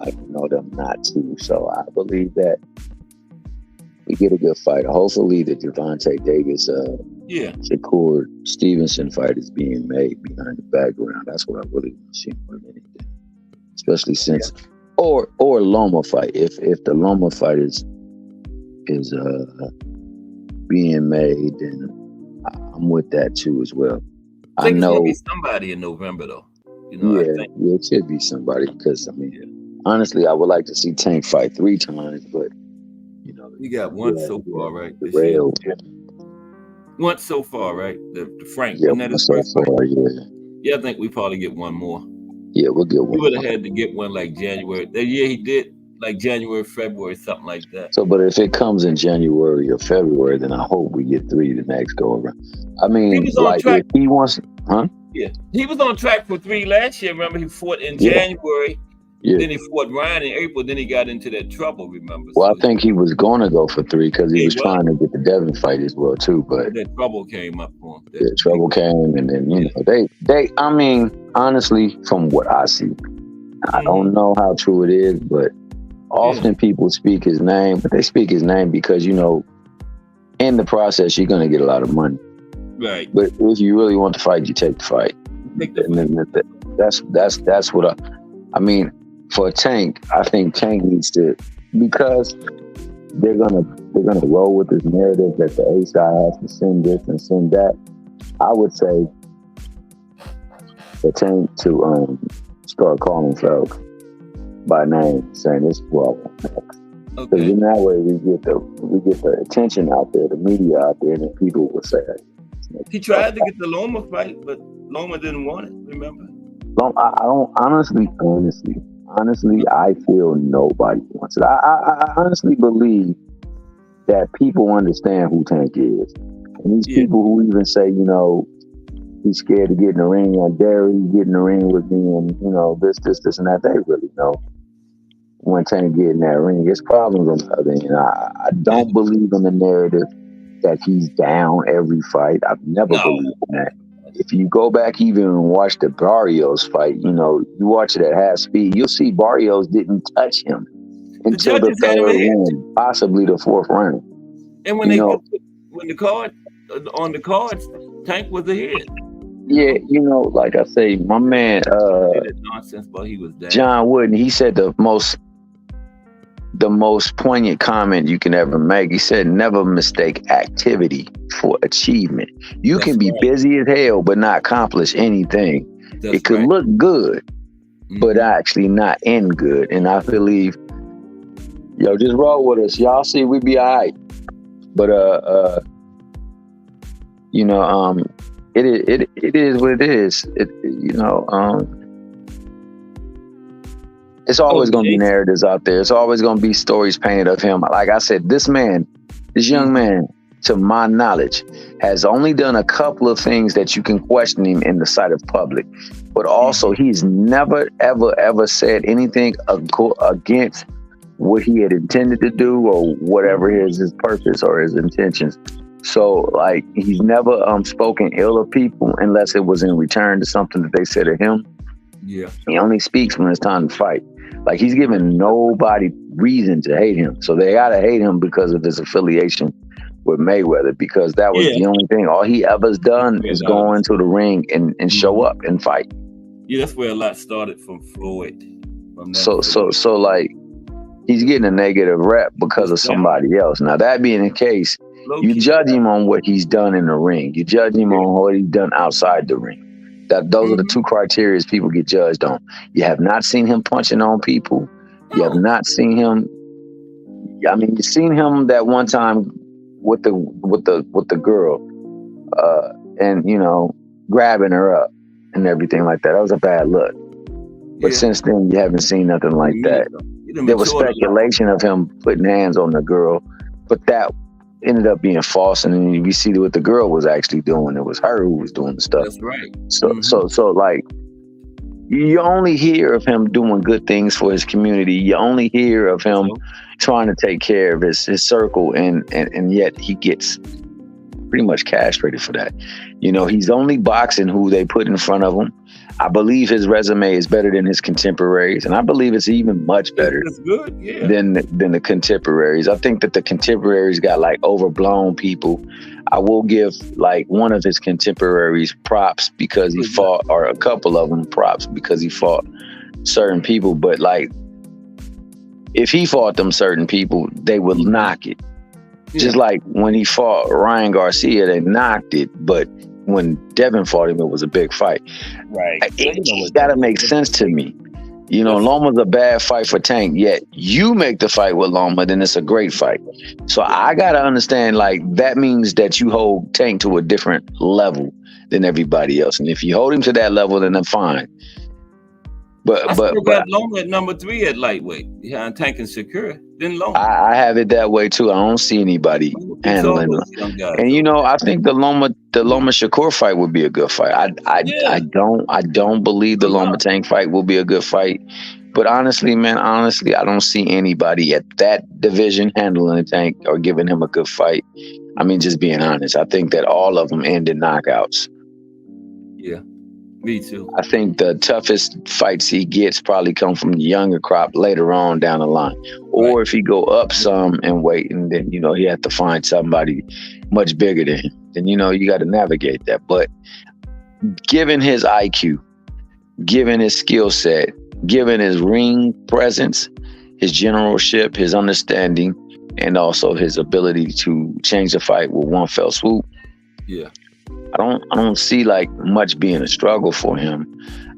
I know them not to, so I believe that we get a good fight. Hopefully, the Gervonta Davis, Shakur Stevenson fight is being made behind the background. That's what I really want to see more than anything. Especially since, or Loma fight. If the Loma fight is being made, then I'm with that too as well.
I think it's gonna be somebody in November though. You know,
it should be somebody because I mean, honestly, I would like to see Tank fight 3 times, but you know,
you got one so far, right? Once so far, right? The Frank.
Yeah, so far,
yeah. I think we probably get one more.
Yeah, we'll get one.
We would have had to get one like January. That year he did like January, February, something like that.
So, but if it comes in January or February, then I hope we get 3 the next go around. I mean, like if he wants,
Yeah, he was on track for 3 last year. Remember, he fought in January.
Yeah.
Then he fought Ryan in April. Then he got into that trouble. Remember?
Well, I think he was going to go for 3 because he was trying to get the Devin fight as well too. But
that trouble came up for him.
Trouble came, and then you know they. I mean, honestly, from what I see, I don't know how true it is, but often people speak his name, but they speak his name because you know, in the process, you're going to get a lot of money.
Right.
But if you really want to fight, you take the fight. And then that's what I mean. For Tank, I think Tank needs to, because they're gonna roll with this narrative that the A side has to send this and send that. I would say for Tank to start calling folks by name, saying this is what I want next. Because in that way we get the attention out there, the media out there, and then people will say, hey,
he tried to get the Loma fight, but Loma didn't want it. Remember?
I don't honestly, I feel nobody wants it. I honestly believe that people understand who Tank is. And these people who even say, you know, he's scared to get in the ring, I dare you get in the ring with me, and, you know, this, and that, they really know when Tank get in that ring, there's problems on the other end. I don't believe in the narrative that he's down every fight. I've never believed in that. If you go back even and watch the Barrios fight, you know, you watch it at half speed, you'll see Barrios didn't touch him until the 3rd round, possibly the 4th round.
And when the card on the cards, Tank was ahead.
Yeah, you know, like I say, my man
nonsense, but he was down.
John Wooden, he said the most poignant comment you can ever make. He said, never mistake activity for achievement. You can be busy as hell, but not accomplish anything. It could look good, but actually not end good. And I believe, just roll with us. Y'all see, we be all right. But, it is what it is. It's always going to be narratives out there. It's always going to be stories painted of him. Like I said, this young man, to my knowledge, has only done a couple of things that you can question him in the sight of public. But also, he's never, ever, ever said anything against what he had intended to do or whatever his purpose or his intentions. So, like, he's never spoken ill of people unless it was in return to something that they said to him.
Yeah.
He only speaks when it's time to fight. Like, he's given nobody reason to hate him. So they gotta hate him because of his affiliation with Mayweather, because that was the only thing. All he ever's done is go into the ring and show up and fight.
Yeah, that's where a lot started from Floyd.
So like, he's getting a negative rep because of somebody else. Now, that being the case, you judge him on what he's done in the ring. You judge him on what he's done outside the ring. Those are the 2 criteria people get judged on. You have not seen him punching on people. You have not seen him. I mean, you've seen him that one time with the girl, and grabbing her up and everything like that. That was a bad look. But since then, you haven't seen nothing like that. There was speculation of him putting hands on the girl, but that ended up being false. And then you see what the girl was actually doing. It was her who was doing the stuff.
That's right.
So like, You only hear of him doing good things for his community. You only hear of him
So,
trying to take care of his circle, and yet he gets pretty much castrated for that. You know, he's only boxing who they put in front of him. I believe his resume is better than his contemporaries, and I believe it's even much better
it's good. Yeah.
than the contemporaries. I think that the contemporaries got like overblown people. I will give like one of his contemporaries props because he fought, or a couple of them props because he fought certain people. But like, if he fought them certain people, they would knock it.
Yeah.
Just like when he fought Ryan Garcia, they knocked it. But when Devin fought him, it was a big fight.
Right.
It got to make sense to me. You know,
Yes.
Loma's a bad fight for Tank, yet you make the fight with Loma, then it's a great fight. So I got to understand, like, that means that you hold Tank to a different level than everybody else. And if you hold him to that level, then I'm fine.
I still got Loma at number 3 at lightweight behind Tank and Shakur. Then Loma.
I have it that way too. I don't see anybody handling him. And you know, I think the Loma Shakur fight would be a good fight. I don't believe the Loma Tank fight will be a good fight. But honestly, man, I don't see anybody at that division handling the Tank or giving him a good fight. I mean, just being honest, I think that all of them end in knockouts.
Yeah. Me too.
I think the toughest fights he gets probably come from the younger crop later on down the line. Or if he go up some and wait, and then, you know, he have to find somebody much bigger than him. Then, you know, you got to navigate that. But given his IQ, given his skill set, given his ring presence, his generalship, his understanding, and also his ability to change the fight with one fell swoop.
Yeah.
I don't see like much being a struggle for him.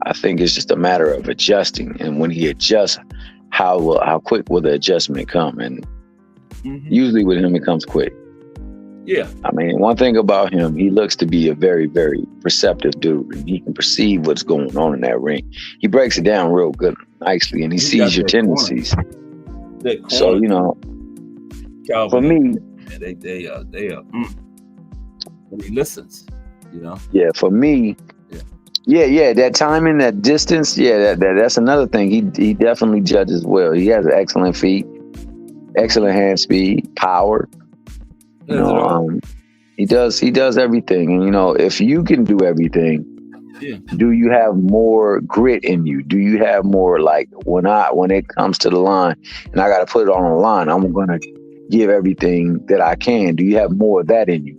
I think it's just a matter of adjusting, and when he adjusts, how quick will the adjustment come? And usually with him, it comes quick.
Yeah.
I mean, one thing about him, he looks to be a very, very perceptive dude, and he can perceive what's going on in that ring. He breaks it down real good, nicely, and he sees your tendencies. So, you know,
Calvin,
for me,
they are. When he listens, you know.
Yeah, for me, yeah, that timing, that distance, that's another thing. He definitely judges well. He has an excellent feet, excellent hand speed, power. You know, he does everything. And you know, if you can do everything, do you have more grit in you? Do you have more like when it comes to the line and I got to put it on the line, I'm gonna give everything that I can. Do you have more of that in you?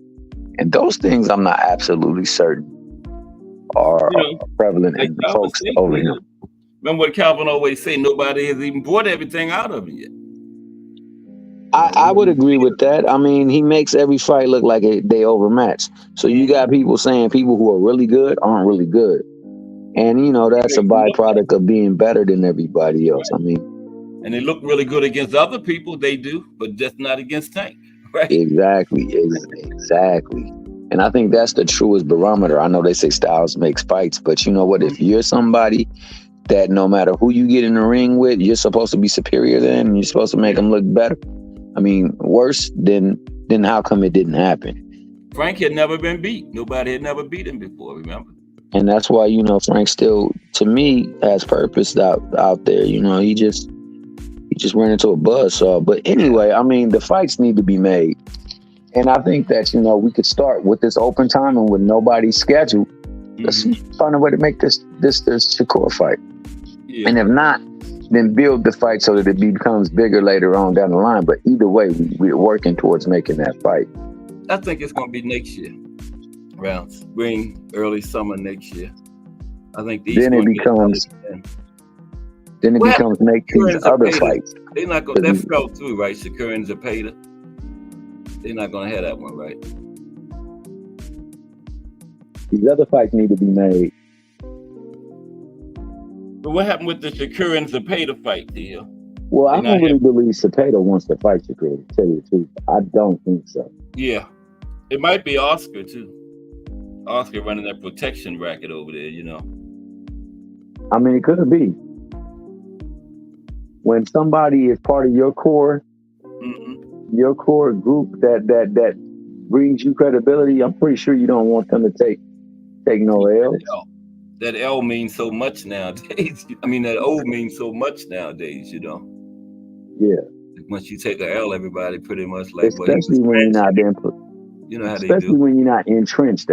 And those things, I'm not absolutely certain are prevalent in the folks over here.
Remember what Calvin always say, nobody has even brought everything out of him yet.
I would agree with that. I mean, he makes every fight look like they overmatched. So you got people saying people who are really good aren't really good. And, you know, that's a byproduct of being better than everybody else. I mean,
and they look really good against other people, they do, but just not against Tank. Right.
Exactly. And I think that's the truest barometer. I know they say styles makes fights, but you know what? If you're somebody that no matter who you get in the ring with, you're supposed to be superior than, and you're supposed to make them look better. I mean, worse, then how come it didn't happen?
Frank had never been beat. Nobody had never beat him before, remember?
And that's why, you know, Frank still, to me, has purpose out there. You know, he just ran into a buzzsaw. But anyway, I mean, the fights need to be made. And I think that, you know, we could start with this open time and with nobody's schedule. Let's find a way to make this Shakur fight. Yeah. And if not, then build the fight so that it becomes bigger later on down the line. But either way, we're working towards making that fight.
I think it's going to be next year, around spring, early summer next year. I think these.
Then it becomes make these other fights.
They're not going. That fell through, right? Shakur and Zapata. They're not going to have that one, right?
These other fights need to be made.
But what happened with the Shakur and Zapata fight deal?
Well, I don't really believe Zapata wants to fight Shakur, to tell you the truth. I don't think so.
Yeah. It might be Oscar, too. Oscar running that protection racket over there, you know.
I mean, it could be. When somebody is part of your core, your core group that brings you credibility, I'm pretty sure you don't want them to take no L's.
that L means so much nowadays. I mean, that O means so much nowadays, you know.
Yeah.
Once you take a L, everybody pretty much like, well, he
Especially
was
when you're not
trash.
being
You know how they
especially
do.
when you're not entrenched.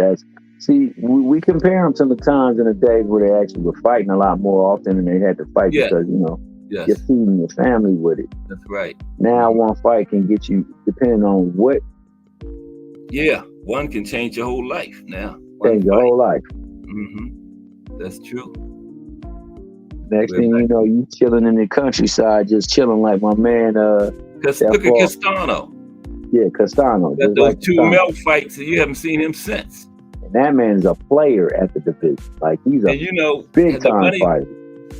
We compare them to the times in the days where they actually were fighting a lot more often, and they had to fight
Yeah.
because you're
Yes,
feeding your family with it.
that's right.
Now one fight can get you, depending on what,
Yeah, one can change your whole life now.
change your whole life.
That's true.
Next
We're
thing you
back.
know, you chilling in the countryside, just chilling like my man.
Because
that
look at
fought-
Castano.
Yeah, Castano.
Got
Just
those
like
two
Castano.
male fights, and you haven't seen him since.
And that man's a player at the division. Like he's a
And you know,
big
the
time
money,
fighter.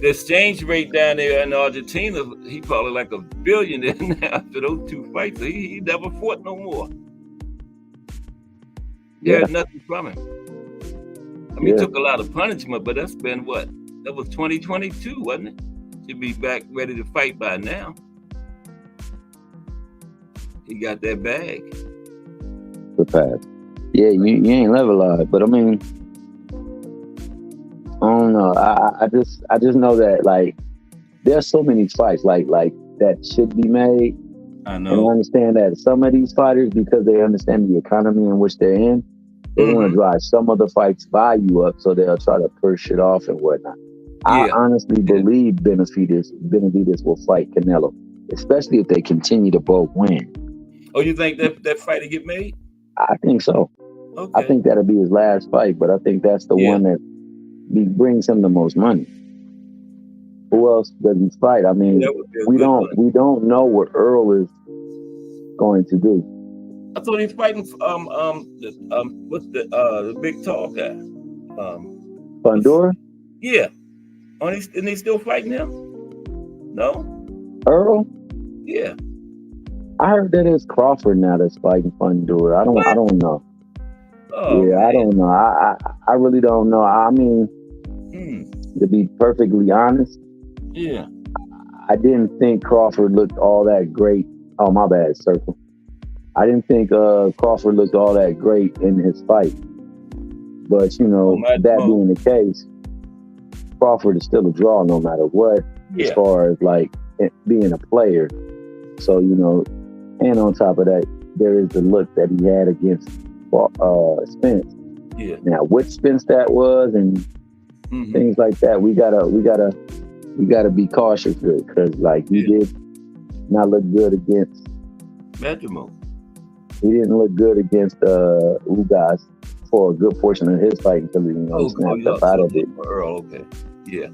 the exchange rate down there in Argentina, he probably like $1 billion now after those two fights. He never fought no more. You heard nothing from him. I mean, he took a lot of punishment, but that's been what? That was 2022, wasn't it? Should be back ready to fight by now. He got that bag.
The past. Yeah, you ain't levelized, but I mean, I don't know. I just know that like there's so many fights like that should be made.
I
And
know.
I understand that some of these fighters, because they understand the economy in which they're in, they want to drive some of the fights value up, so they'll try to push it off and whatnot. I honestly believe Benavidez will fight Canelo, especially if they continue to both win.
Oh, you think that fight will get made?
I think so.
Okay.
I think that'll be his last fight, but I think that's the one that brings him the most money. Who else does he fight? I mean, we don't know what Earl is going to do.
I thought he's fighting what's the big tall guy?
Fundora?
Yeah. Isn't he still fighting him? No?
Earl?
Yeah.
I heard that it's Crawford now that's fighting Fundora. I don't know.
Oh,
yeah,
man.
I don't know. I really don't know. I mean, to be perfectly honest,
yeah,
I didn't think Crawford looked all that great. Oh, my bad, Circle. I didn't think Crawford looked all that great in his fight. But, that being the case, Crawford is still a draw no matter what, as far as like being a player. So, and on top of that, there is the look that he had against Spence.
Yeah.
Now, which Spence that was and things like that, we gotta be cautious with, because like he did not look good against
Benjamin.
He didn't look good against Ugas for a good portion of his fight until he snapped up out of it.
Earl, okay. Yeah.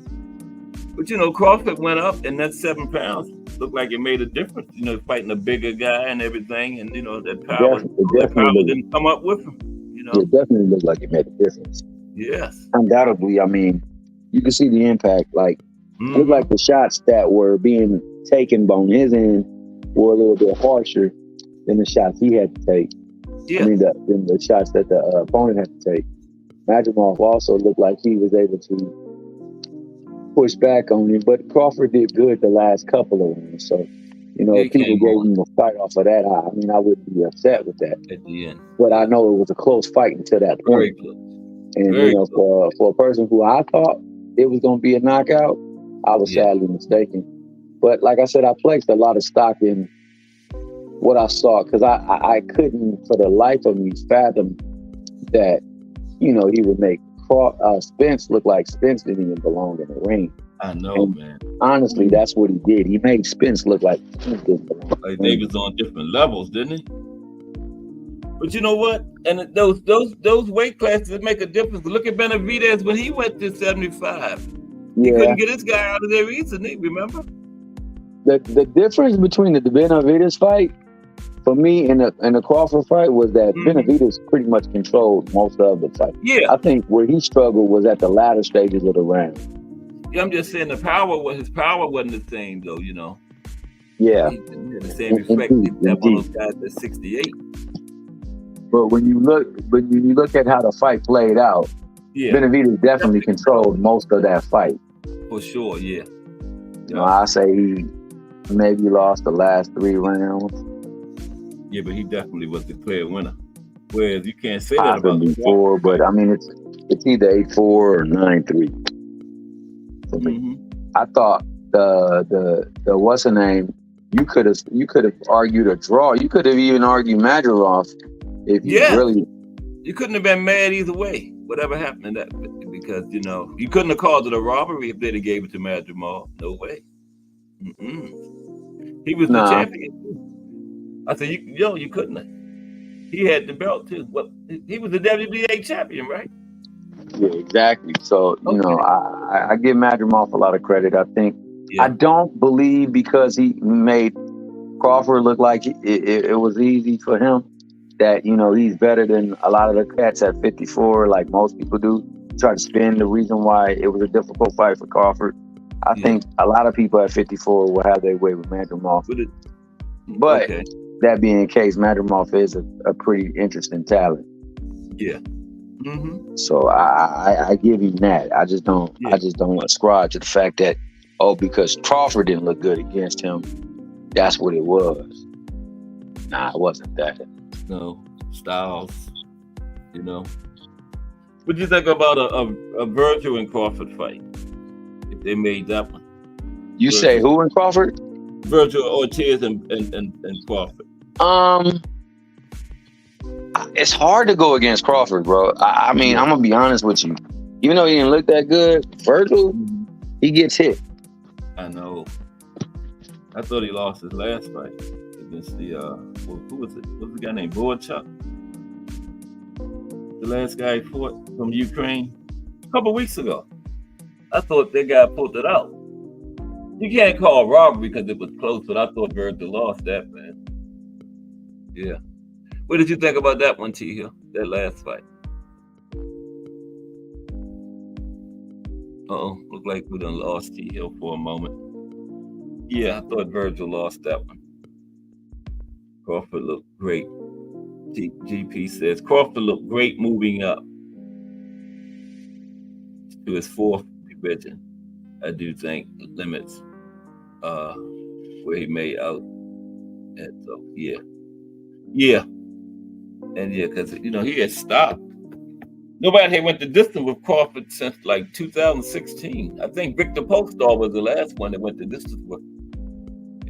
But Crawford went up, and that 7 pounds looked like it made a difference. Fighting a bigger guy and everything, and that power, didn't come up with him.
It definitely looked like it made a difference.
Yes.
Undoubtedly, I mean, you can see the impact. Like, it looked like the shots that were being taken on his end were a little bit harsher than the shots he had to take.
Yeah.
I mean, the shots that the opponent had to take. Majimov also looked like he was able to push back on him, but Crawford did good the last couple of rounds. So, if people gave him a fight off of that, I wouldn't be upset with that.
At the end.
But I know it was a close fight until that point.
Very close.
And,
Very
for a person who I thought it was going to be a knockout, I was sadly mistaken. But like I said, I placed a lot of stock in what I saw, because I couldn't for the life of me fathom that, he would make Spence look like Spence didn't even belong in the ring.
I know, man.
Honestly, that's what he did. He made Spence look like Spence didn't belong.
Like they was on different levels, didn't he? But you know what? And those weight classes make a difference. Look at Benavidez when he went to 75. He couldn't get this guy out of there easily, remember? The difference between the Benavidez fight, for me, and the Crawford fight, was that Benavidez pretty much controlled most of the fight. Yeah.
I think where he struggled was at the latter stages of the round.
Yeah, I'm just saying his power wasn't the same, though,
Yeah.
He didn't have the same effect that one of those guys at 68.
But when you look at how the fight played out, Benavidez definitely controlled most of that fight.
For sure, yeah.
I say he maybe lost the last 3 rounds.
Yeah, but he definitely was the clear winner. Whereas you can't say that about
possibly
the
4, but I mean it's either 8-4 or 9-3 for me.
Mm-hmm.
I thought the what's the name? You could have argued a draw. You could have even argued Madriloff if you really.
You couldn't have been mad either way. Whatever happened to that, because you couldn't have called it a robbery if they'd have gave it to Madrimal. No way. Mm-mm. He was the champion. I said, you couldn't have. He had the belt too. Well, he was the WBA champion, right?
Yeah, exactly. So I give Madrimal a lot of credit. I think I don't believe because he made Crawford look like it was easy for him that he's better than a lot of the cats at 54, like most people do. Try to spin the reason why it was a difficult fight for Crawford. I think a lot of people at 54 will have their way with Madrimal. But that being the case, Madrimal is a pretty interesting talent.
Yeah. Mm-hmm.
So I give him that. I just don't ascribe to the fact that because Crawford didn't look good against him, that's what it was. Nah, it wasn't that.
No, Styles, What do you think about a Virgil and Crawford fight? If they made that one.
You say who in Crawford?
Virgil Ortiz and Crawford.
It's hard to go against Crawford, bro. I mean, I'm gonna be honest with you. Even though he didn't look that good, Virgil, he gets hit.
I know. I thought he lost his last fight against the who was it? What was the guy named Boychuk? The last guy he fought from Ukraine a couple weeks ago. I thought that guy pulled it out. You can't call it robbery because it was close, but I thought Virgil lost that, man. Yeah. What did you think about that one, T Hill? That last fight? Looked like we done lost T Hill for a moment. Yeah, I thought Virgil lost that one. Crawford looked great. GP says Crawford looked great moving up to his 4th division. I do think limits where he made out. And so and because he had stopped. Nobody had went the distance with Crawford since like 2016. I think Victor Polestar was the last one that went the distance with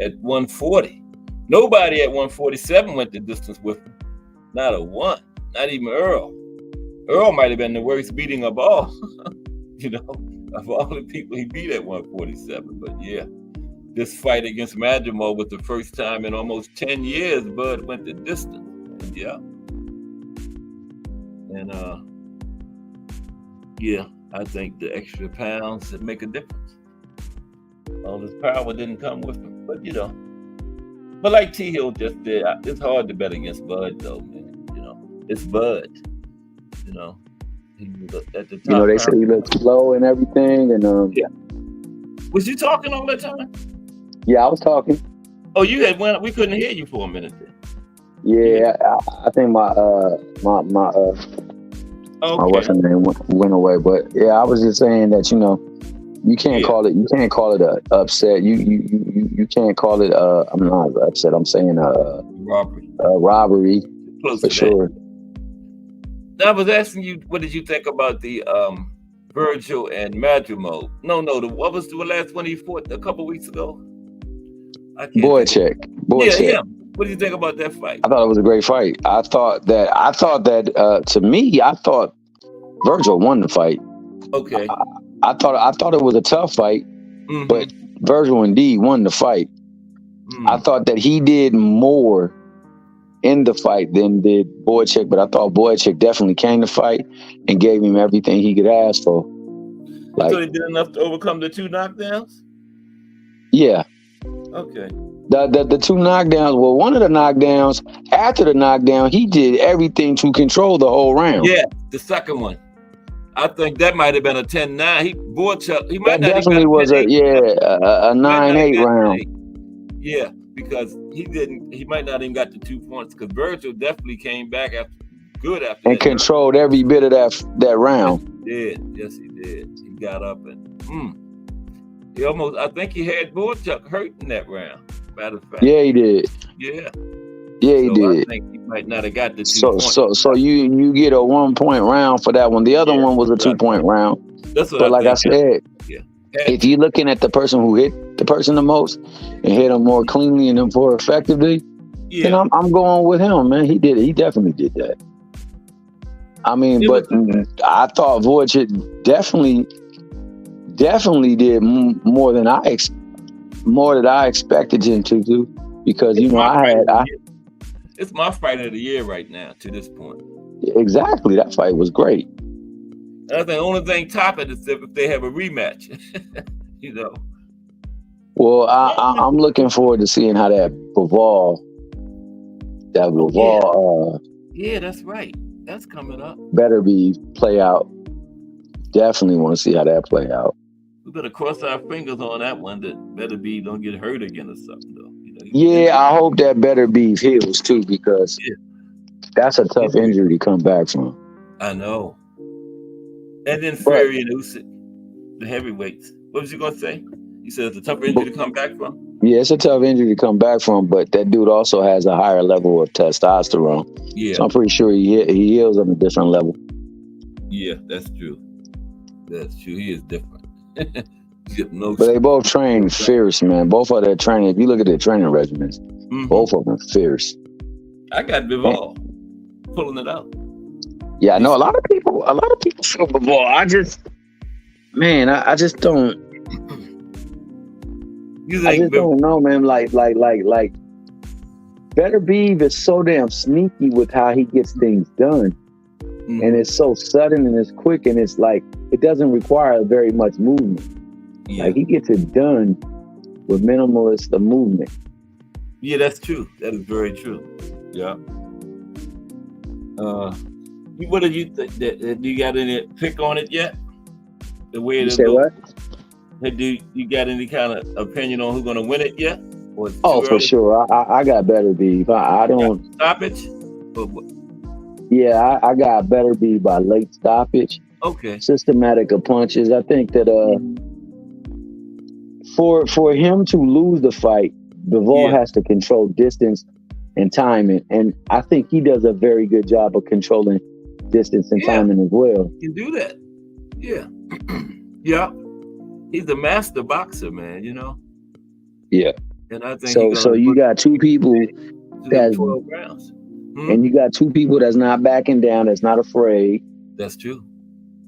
at 140. Nobody at 147 went the distance with him. Not a one. Not even Earl. Earl might have been the worst beating of all. Of all the people he beat at 147. But yeah, this fight against Madrimal was the first time in almost 10 years Bud went the distance. Yeah. And I think the extra pounds that make a difference. All this power didn't come with him, but But like T Hill just did, it's hard to bet against Bud though, man. It's Bud. He was at the top.
They say he looked slow and everything, and
Was you talking all that time?
Yeah, I was talking.
Oh, you had went. We couldn't hear you for a minute there.
Yeah, I think my what's her name went away, but yeah, I was just saying that you can't call it a upset. You can't call it I'm not upset. I'm saying robbery
Close
for sure.
I was asking you, what did you think about the Virgil and Madrimal? No, what was the last one he fought a couple weeks ago?
Boychuk.
Yeah. What do you think about that fight?
I thought it was a great fight. I thought that to me, I thought Virgil won the fight.
Okay.
I thought it was a tough fight, but Virgil indeed won the fight. I thought that he did more in the fight than did Boychuk, but I thought Boychuk definitely came to fight and gave him everything he could ask for.
So he did enough to overcome the 2 knockdowns?
Yeah.
Okay.
The 2 knockdowns, well, one of the knockdowns, after the knockdown, he did everything to control the whole round.
Yeah, the second one. I think that might have been a 10-9. Boychuk, he might
that
not
definitely
have
was a 9-8 round.
Yeah, because he might not even got the 2 points, because Virgil definitely came back after that.
And controlled every bit of that round.
Yes, he did. He got up and I think he had Boychuk hurt in that round, matter of fact.
Yeah, he did.
Yeah.
Yeah, he
So
did.
I think he might not have got the 2
So
points.
so you get a 1 point round for that one. The other one was a 2 point round.
That's what
But like I
think.
said,
Yeah.
if you're looking at the person who hit the person the most and hit them more cleanly and more effectively, then
Yeah.
I'm going with him, man. He did it. He definitely did that. I mean,
It
but
was-
I thought Voight definitely did more than I expected him to do, because
It's my fight of the
I
year. It's my fight of the year right now to this point.
exactly, that fight was great.
That's the only thing topping is if they have a rematch. You know.
Well, I'm looking forward to seeing how that Bivol
Yeah, that's right. That's coming up.
better be play out. Definitely want to see how that play out.
We better cross our fingers on that one. That Better Be don't get hurt again or something, though. You know.
Yeah, I hope that Better Be heals too, because that's a tough injury to come back from.
I know. And then
But
Fury and Usyk, the heavyweights. What was you gonna say? You said it's a tough injury to come back from.
yeah, it's a tough injury to come back from, but that dude also has a higher level of testosterone.
Yeah.
So I'm pretty sure he heals on a different level.
Yeah, that's true. That's true. He is different.
But they both train fierce, man. Both of their training, if you look at their training regimens, both of them are fierce.
I got Bivol pulling it out.
Yeah, I know a lot of people feel Bivol. I just don't. I just don't know, man. Like, Better Beeve is so damn sneaky with how he gets things done. And it's so sudden and it's quick, and it's like it doesn't require very much movement.
Yeah.
Like, he gets it done with minimalist of movement.
Yeah, that's true. That is very true. Yeah. What did you think? Do you got any pick on it yet? The way
You say what?
Do you got any kind of opinion on who's going to win it yet? Or
Oh, for sure. I got Better Beeve. I don't
stoppage.
Yeah, I got Better Beeve by late stoppage.
Okay.
Systematic of punches. I think that for him to lose the fight, Bivol has to control distance and timing, and I think he does a very good job of controlling distance and timing as well.
He can do that. Yeah. Yeah. He's a master boxer, man. You know.
Yeah.
And I think
so you got two people that's
12 rounds.
And you got two people that's not backing down, that's not afraid.
That's true.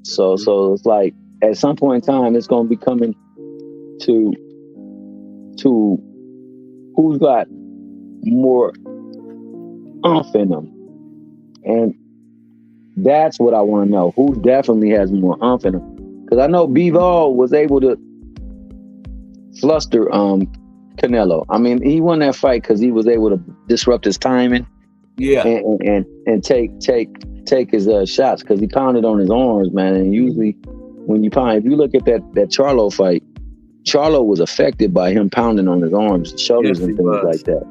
So it's like at some point in time, it's going to be coming to who's got more oomph in them, and that's what I want to know. Who definitely has more oomph in them? Because I know Bivol was able to fluster Canelo. I mean, he won that fight because he was able to disrupt his timing.
Yeah,
and take his shots, because he pounded on his arms, man. And usually, when you pound, if you look at that Charlo fight, Charlo was affected by him pounding on his arms, shoulders, and things like that.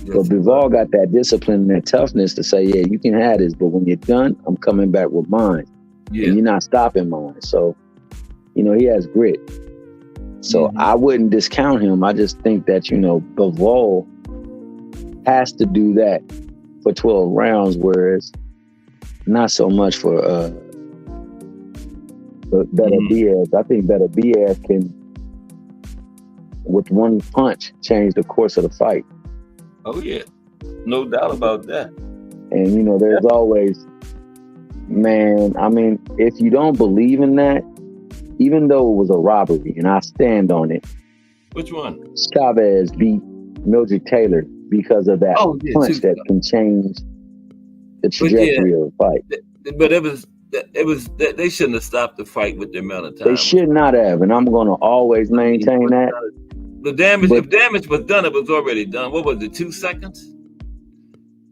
But Bivol got that discipline and that toughness to say, yeah, you can have this, but when you're done, I'm coming back with mine. Yeah. And you're not stopping mine. So, he has grit. So I wouldn't discount him. I just think that, Bivol has to do that for 12 rounds, whereas not so much for Better Diaz. I think Better Diaz can, with one punch, change the course of the fight.
Oh yeah, no doubt about that.
And there's always, man, I mean, if you don't believe in that, even though it was a robbery, and I stand on it.
Which one?
Chavez beat Mildred Taylor because of that punch that can change the trajectory of the fight.
But it was they shouldn't have stopped the fight with the amount of time.
They should not have, and I'm going to always maintain that.
The damage, if damage was done, it was already done. What was it, 2 seconds?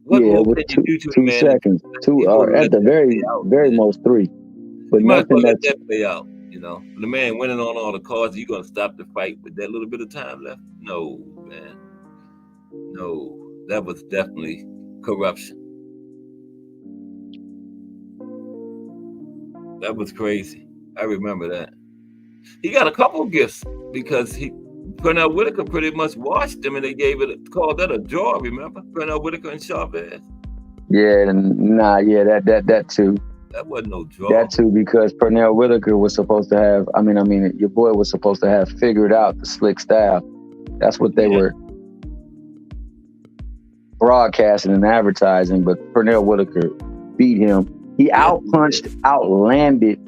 What more can you do to
2 seconds? At the very most 3. But
you might as well let
that
play out. The man winning on all the cards. You gonna stop the fight with that little bit of time left? No, man. No, that was definitely corruption. That was crazy. I remember that. He got a couple of gifts because Pernell Whitaker pretty much washed him, and they called that a draw. Remember, Pernell Whitaker and Chavez.
Yeah, that too.
That wasn't no draw.
That too, because Pernell Whitaker was supposed to have. I mean, your boy was supposed to have figured out the slick style. That's what they were broadcasting and advertising. But Pernell Whitaker beat him. He outpunched, outlanded,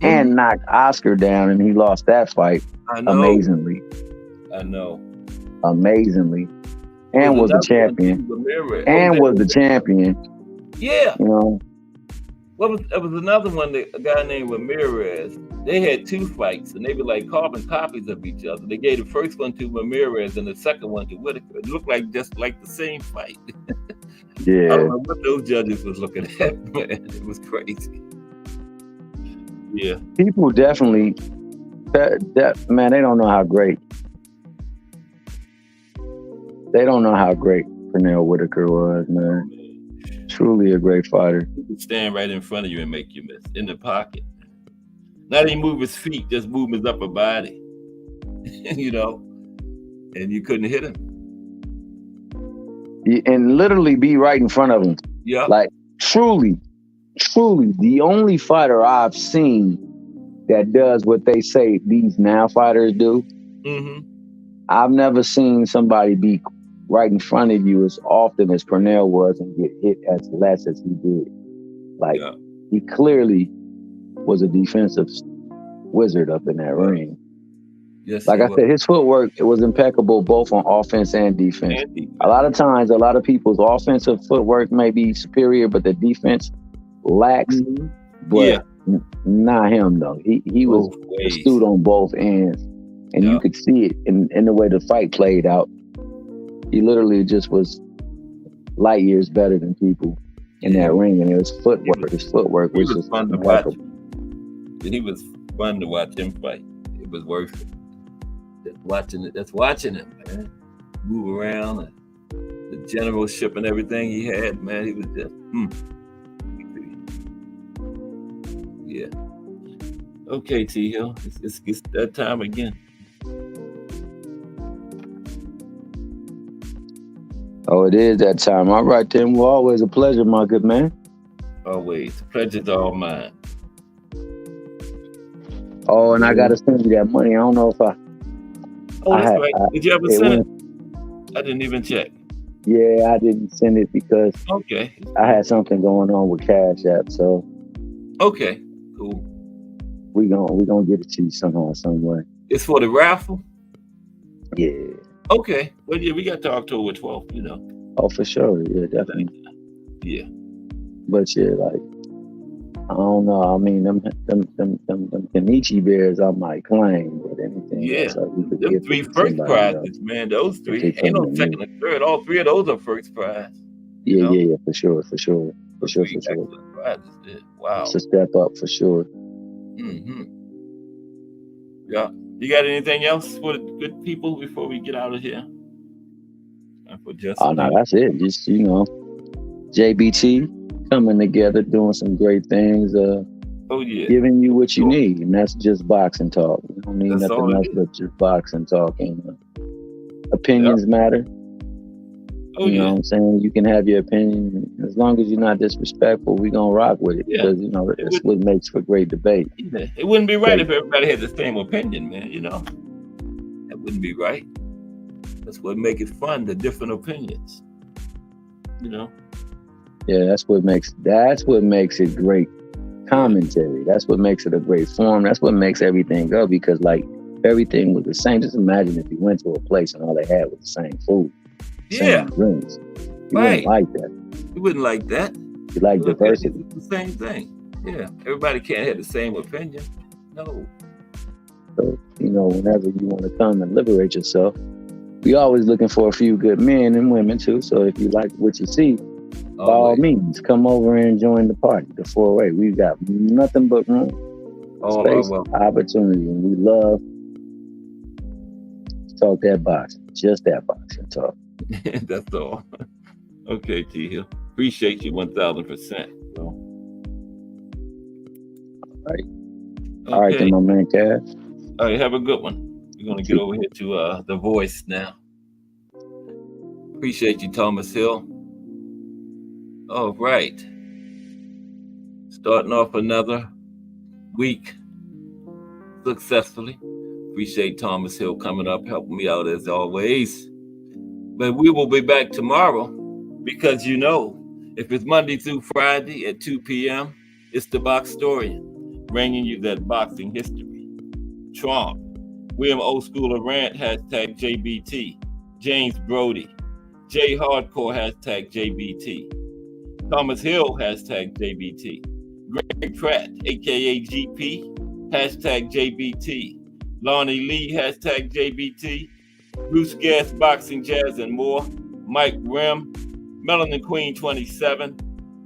and knocked Oscar down, and he lost that fight amazingly.
I know.
Amazingly. And was the champion. And was the champion.
Yeah.
You know.
There was another one, a guy named Ramirez. They had 2 fights, and they were like carbon copies of each other. They gave the first one to Ramirez and the second one to Whitaker. It looked like just like the same fight.
Yeah.
I don't know what those judges was looking at, man. It was crazy. Yeah.
People definitely, man, they don't know how great. They don't know how great Pernell Whitaker was, man. Truly a great fighter.
He could stand right in front of you and make you miss in the pocket. Not even move his feet, just move his upper body. You know, and you couldn't hit him.
And literally be right in front of him.
Yeah.
Like truly, the only fighter I've seen that does what they say these now fighters do. Mm-hmm. I've never seen somebody be right in front of you as often as Pernell was and get hit as less as he did. Like he clearly was a defensive wizard up in that ring.
Yes,
like I said, his footwork, it was impeccable both on offense and defense. A lot of times, a lot of people's offensive footwork may be superior, but the defense lacks. Mm-hmm. But not him though. He was astute on both ends, and you could see it in the way the fight played out. He literally just was light years better than people in that ring, and his footwork was just
fun to watch. He was fun to watch him fight. It was worth it. Just watching him, man, move around, and the generalship and everything he had, man, he was just, yeah. Okay, T Hill, it's that time again.
Oh, it is that time. All right, then. Well, always a pleasure, my good man.
Always. The pleasure's all mine.
Oh, and I got to send you that money. I don't know if I...
Oh, that's right. Did you ever send it? I didn't even check.
Yeah, I didn't send it because I had something going on with Cash App, so...
Okay, cool.
We gonna get it to you somehow, some way.
It's for the raffle?
Yeah.
Okay. Well, yeah, we got to October 12th, you know.
Oh, for sure. Yeah, definitely.
Yeah.
But yeah, like, I don't know. I mean, them Kenichi Bears I might claim, but anything else,
them 3 first prizes, man. Those 3 ain't no second or third. All 3 of those are first prize.
Yeah, for sure. Prizes, wow. It's a step up for sure.
Mm-hmm. Yeah. You got anything else for the good people before we get out of here?
Oh no, that's it. Just JBT coming together, doing some great things. Giving you what you need, and that's just boxing talk. You don't need nothing else but just boxing talk. And opinions matter. You know what I'm saying? You can have your opinion as long as you're not disrespectful. We gonna rock with it because that's what makes for great debate.
Yeah. It wouldn't be right if everybody had the same opinion, man. You know, that wouldn't be right. That's what makes it fun. The different opinions. You know.
Yeah, that's what makes it great commentary. That's what makes it a great form. That's what makes everything go because like everything was the same. Just imagine if you went to a place and all they had was the same food. Same drinks. You wouldn't like that.
You wouldn't like that.
You like diversity.
It's the same thing. Yeah. Everybody can't have the same opinion. No.
So, whenever you want to come and liberate yourself, we always looking for a few good men and women too. So if you like what you see, by all means, come over and join the party, the 4A. We've got nothing but room, space, opportunity, and we love to talk that boxing. Just that boxing talk.
That's all. Okay, T Hill. Appreciate you 1,000%.
All right, then, my man, Cash.
All right, have a good one. We're going to get over here to The Voice now. Appreciate you, Thomas Hill. All right. Starting off another week successfully. Appreciate Thomas Hill coming up, helping me out as always. But we will be back tomorrow because if it's Monday through Friday at 2 p.m., it's the Boxtorian, bringing you that boxing history. Trump, William O. Schooler Rant, hashtag JBT. James Brody, J Hardcore, hashtag JBT. Thomas Hill, hashtag JBT. Greg Pratt, aka GP, hashtag JBT. Lonnie Lee, hashtag JBT. Bruce Gas, Boxing, Jazz, and more. Mike Rim, Melanin Queen 27.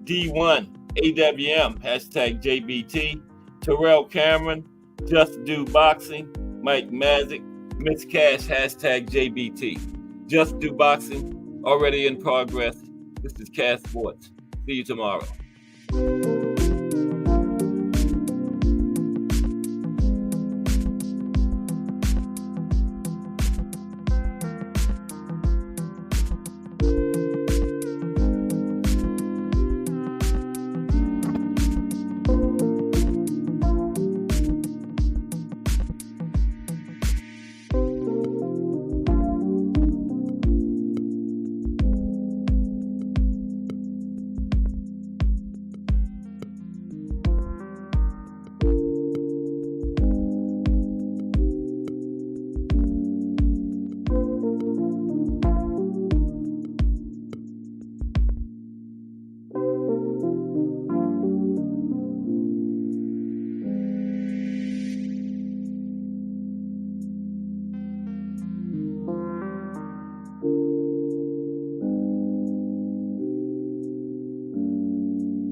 D1, AWM, hashtag JBT. Terrell Cameron, Just Do Boxing. Mike Mazik, Miss Cash, hashtag JBT. Just Do Boxing, already in progress. This is Cash Sports. See you tomorrow.